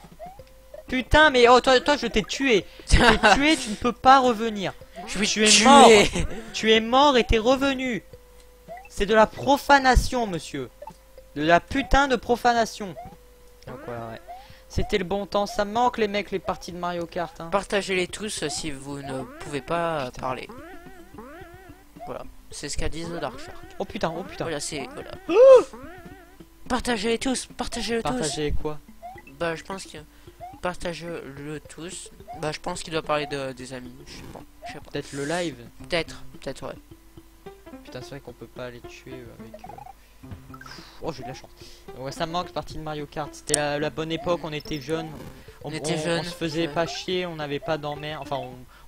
Putain, mais oh, toi je t'ai tué. Tu t'es tué, tu ne peux pas revenir. Tu es mort. Tu es mort et t'es revenu. C'est de la profanation, monsieur. De la putain de profanation. Donc voilà, ouais. C'était le bon temps. Ça me manque les mecs, les parties de Mario Kart. Hein. Partagez-les tous si vous ne pouvez pas parler. Voilà. C'est ce qu'a dit The Dark Shark. Oh putain, oh putain. Voilà, c'est... Voilà. Partagez-les tous. Partagez-les tous. Partagez quoi? Bah, je pense que... Partagez-le tous. Bah, je pense qu'il doit parler des amis. Je sais pas. Peut-être le live. Peut-être, ouais. Putain, c'est vrai qu'on peut pas les tuer avec... Oh, j'ai de la chance. Ouais, ça me manque partie de Mario Kart. C'était la bonne époque, on était jeunes. On se faisait pas chier, on n'avait pas d'emmerde. Enfin,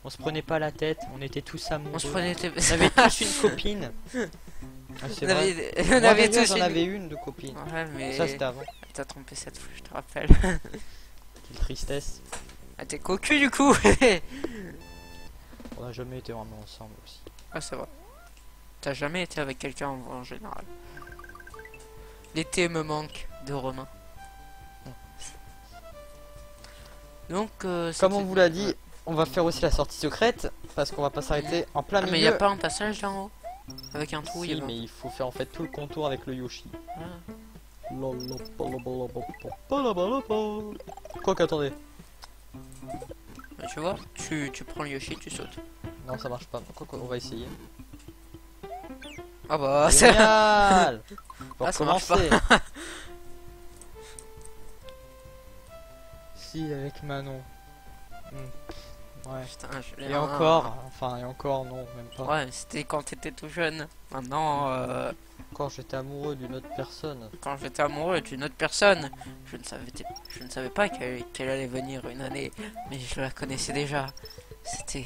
on se prenait pas la tête, on était tous amoureux. On avait tous une copine. Ah, on avait tous j'en avais une de copine. Ouais, mais... Ça, c'était avant. T'as trompé cette fois, je te rappelle. Quelle tristesse. Ah, t'es cocu du coup. On a jamais été vraiment ensemble aussi. Ah, ça va. T'as jamais été avec quelqu'un en général. L'été me manque de Romain. Donc, comme on vous l'a dit, on va faire aussi la sortie secrète parce qu'on va pas s'arrêter en plein milieu. Mais il y a pas un passage là en haut avec un trou. Si, mais il faut faire en fait tout le contour avec le Yoshi. Quoi qu'attendez. Bah, tu vois, tu prends le Yoshi, tu sautes. Non, ça marche pas. Quoi on va essayer. Ah bah c'est génial. Pour commencer. Si, avec Manon. Ouais. Putain, et encore, enfin, et encore, non, même pas. Ouais, c'était quand t'étais tout jeune. Maintenant, quand j'étais amoureux d'une autre personne. Quand j'étais amoureux d'une autre personne, je ne savais pas qu'elle allait venir une année, mais je la connaissais déjà. C'était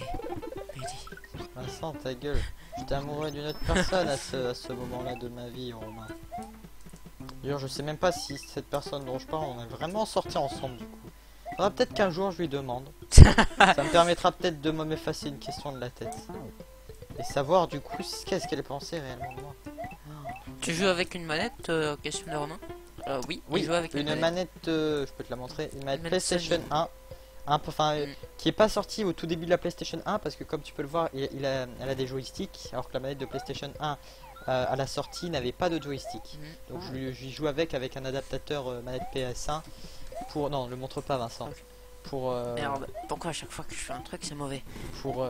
Mehdi. Vincent, ta gueule. J'étais amoureux d'une autre personne à ce moment-là de ma vie, Romain. D'ailleurs, je sais même pas si cette personne dont je parle, on est vraiment sortis ensemble du coup. Faudra peut-être qu'un jour je lui demande. Ça me permettra peut-être de m'effacer une question de la tête. Et savoir du coup qu'est-ce qu'elle pensait réellement de moi. Tu joues avec une manette, question de Romain? Oui, il joue avec une manette, je peux te la montrer, une manette PlayStation 1. Qui est pas sortie au tout début de la PlayStation 1 parce que comme tu peux le voir, elle a des joysticks alors que la manette de PlayStation 1 à la sortie n'avait pas de joystick. Donc j'y joue avec un adaptateur manette PS1 pour... Non, le montre pas Vincent. Pour... Merde, pourquoi à chaque fois que je fais un truc c'est mauvais? Pour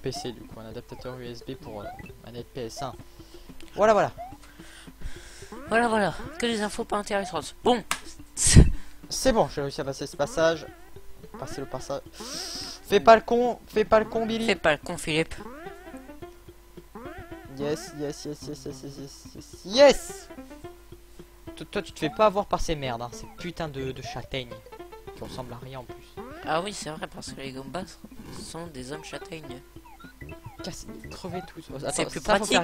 PC du coup, un adaptateur USB pour manette PS1. Voilà, voilà. Voilà, voilà. Que des infos pas intéressantes. Bon. C'est bon, j'ai réussi à passer ce passage. Passer le passage. Fais pas le con, Billy. Fais pas le con, Philippe. Yes, yes, yes, yes, yes, yes, yes, yes. Toi, tu te fais pas avoir par ces merdes, hein. Ces putains de châtaignes qui ressemblent à rien en plus. Ah oui, c'est vrai, parce que les Gombas sont des hommes châtaignes. Crevez tous. C'est plus pratique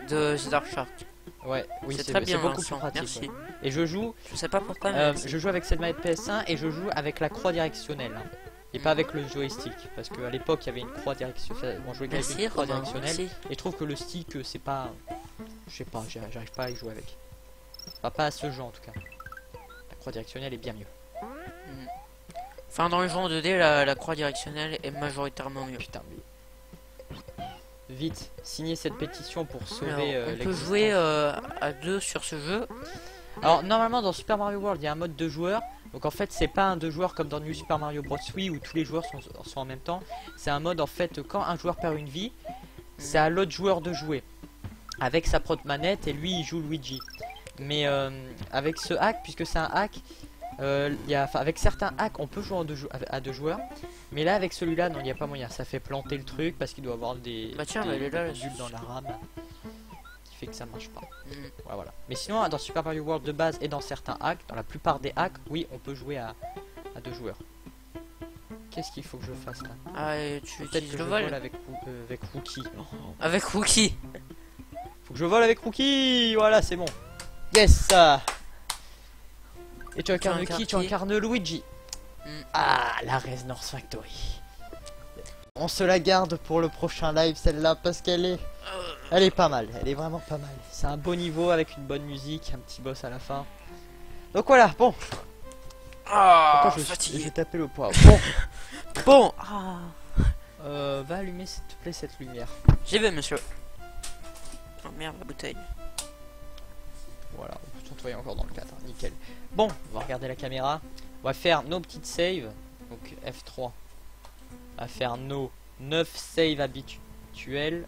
de The Dark Shark. Ouais, oui, c'est très bien, beaucoup plus pratique. Merci. Ouais. Et je joue. Je sais pas pourquoi. Mais je joue avec cette manette PS1 et je joue avec la croix directionnelle. Hein. Et pas avec le joystick, parce qu'à l'époque il y avait une croix directionnelle. Bon, je jouais avec une croix directionnelle. Et je trouve que le stick c'est pas. Je sais pas, j'arrive pas à y jouer avec. Enfin, pas à ce jeu en tout cas. La croix directionnelle est bien mieux. Enfin, dans le jeu en 2D, la croix directionnelle est majoritairement mieux. Putain, mais. Vite, signez cette pétition pour sauver. On peut jouer à 2 sur ce jeu. Alors, normalement, dans Super Mario World, il y a un mode 2 joueurs. Donc, en fait, c'est pas un 2 joueurs comme dans New Super Mario Bros. Wii où tous les joueurs sont en même temps. C'est un mode, en fait, quand un joueur perd une vie, c'est à l'autre joueur de jouer. Avec sa propre manette et lui, il joue Luigi. Mais avec ce hack, puisque c'est un hack, avec certains hacks, on peut jouer à 2 joueurs. Mais là, avec celui-là, non, il n'y a pas moyen. Ça fait planter le truc parce qu'il doit avoir des bulles dans la RAM qui fait que ça marche pas. Voilà. Mais sinon, dans Super Mario World de base et dans certains hacks, dans la plupart des hacks, oui, on peut jouer à 2 joueurs. Qu'est-ce qu'il faut que je fasse là? Ah, tu peut-être que je vole avec Rookie. Avec Rookie. Faut que je vole avec Rookie. Voilà, c'est bon. Yes. Et tu incarnes qui? Tu incarnes Luigi. Ah, la Resonance Factory. On se la garde pour le prochain live, celle-là, parce qu'elle est pas mal. Elle est vraiment pas mal. C'est un beau niveau avec une bonne musique, un petit boss à la fin. Donc voilà, bon. Ah, j'ai tapé le poids. Bon. Bon. Va allumer s'il te plaît cette lumière. J'y vais, monsieur. Oh merde, la bouteille. Voilà, on peut se nettoyer encore dans le cadre, nickel. Bon, on va regarder la caméra. On va faire nos petites saves. Donc F3. On va faire nos 9 saves habituels.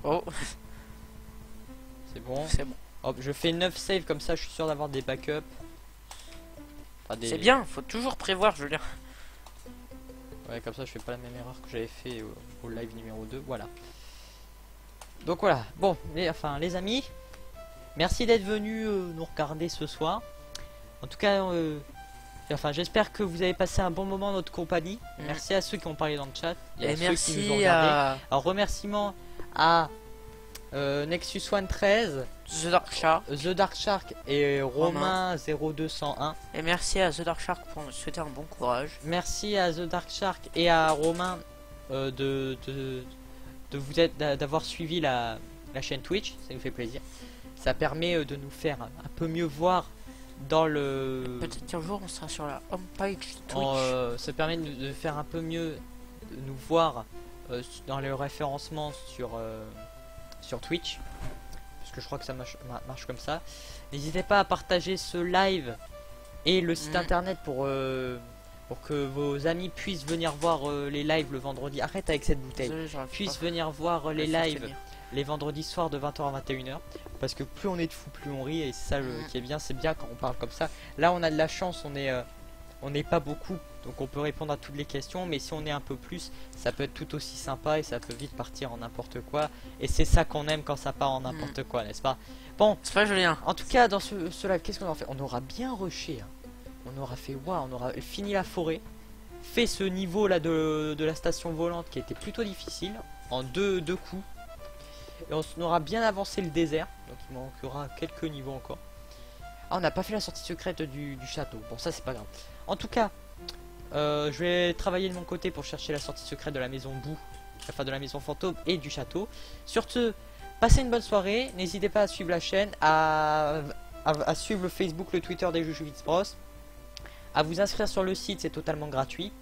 Oh. C'est bon. C'est bon. Hop, je fais 9 saves comme ça, je suis sûr d'avoir des backups. Enfin, C'est bien, faut toujours prévoir, je veux dire. Ouais, comme ça je fais pas la même erreur que j'avais fait au live numéro 2. Voilà. Donc voilà. Bon, les amis, merci d'être venus nous regarder ce soir. En tout cas, j'espère que vous avez passé un bon moment en notre compagnie. Merci à ceux qui ont parlé dans le chat. Et merci ceux qui nous ont regardé. Alors remerciements à Nexus One 13, The Dark Shark et Romain 0201. Et merci à The Dark Shark pour nous souhaiter un bon courage. Merci à The Dark Shark et à Romain d'avoir suivi la chaîne Twitch, ça nous fait plaisir. Ça permet de nous faire un peu mieux voir dans le... Peut-être qu'un jour on sera sur la homepage Twitch. Ça permet de faire un peu mieux, de nous voir dans le référencement sur Twitch. Parce que je crois que ça marche comme ça. N'hésitez pas à partager ce live et le site internet pour que vos amis puissent venir voir les lives le vendredi. Arrête avec cette bouteille. Puissent venir voir les lives les vendredis soirs de 20h à 21h. Parce que plus on est de fous, plus on rit. Et c'est ça qui est bien. C'est bien quand on parle comme ça. Là, on a de la chance. On n'est pas beaucoup. Donc on peut répondre à toutes les questions. Mais si on est un peu plus, ça peut être tout aussi sympa. Et ça peut vite partir en n'importe quoi. Et c'est ça qu'on aime quand ça part en n'importe quoi, n'est-ce pas? Bon, c'est pas Julien. En tout cas, dans ce live, qu'est-ce qu'on aura fait? On aura bien rushé. On aura fait on aura fini la forêt. Fait ce niveau là de la station volante qui était plutôt difficile. En deux coups. Et on aura bien avancé le désert. Donc il manquera quelques niveaux encore. Ah, on n'a pas fait la sortie secrète du château. Bon, ça c'est pas grave. En tout cas, je vais travailler de mon côté pour chercher la sortie secrète de la maison boue. Enfin de la maison fantôme et du château. Sur ce, passez une bonne soirée. N'hésitez pas à suivre la chaîne. À suivre le Facebook, le Twitter des Jujubee Bros. À vous inscrire sur le site, c'est totalement gratuit.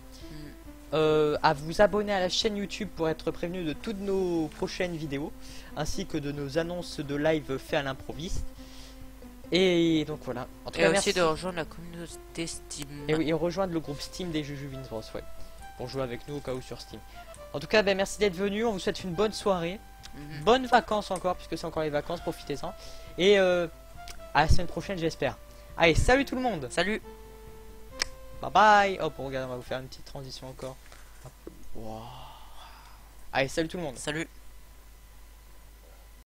À vous abonner à la chaîne YouTube pour être prévenu de toutes nos prochaines vidéos, ainsi que de nos annonces de live fait à l'improviste. Et donc voilà. En tout cas, merci de rejoindre la communauté Steam. Et oui, et rejoindre le groupe Steam des Jujubee Bros, ouais, pour jouer avec nous au cas où sur Steam. En tout cas, merci d'être venu. On vous souhaite une bonne soirée. bonnes vacances encore, puisque c'est encore les vacances, profitez-en. Et à la semaine prochaine, j'espère. Allez, salut tout le monde. Salut. Bye bye. Hop, regardez, on va vous faire une petite transition encore. Wow. Allez, salut tout le monde. Salut.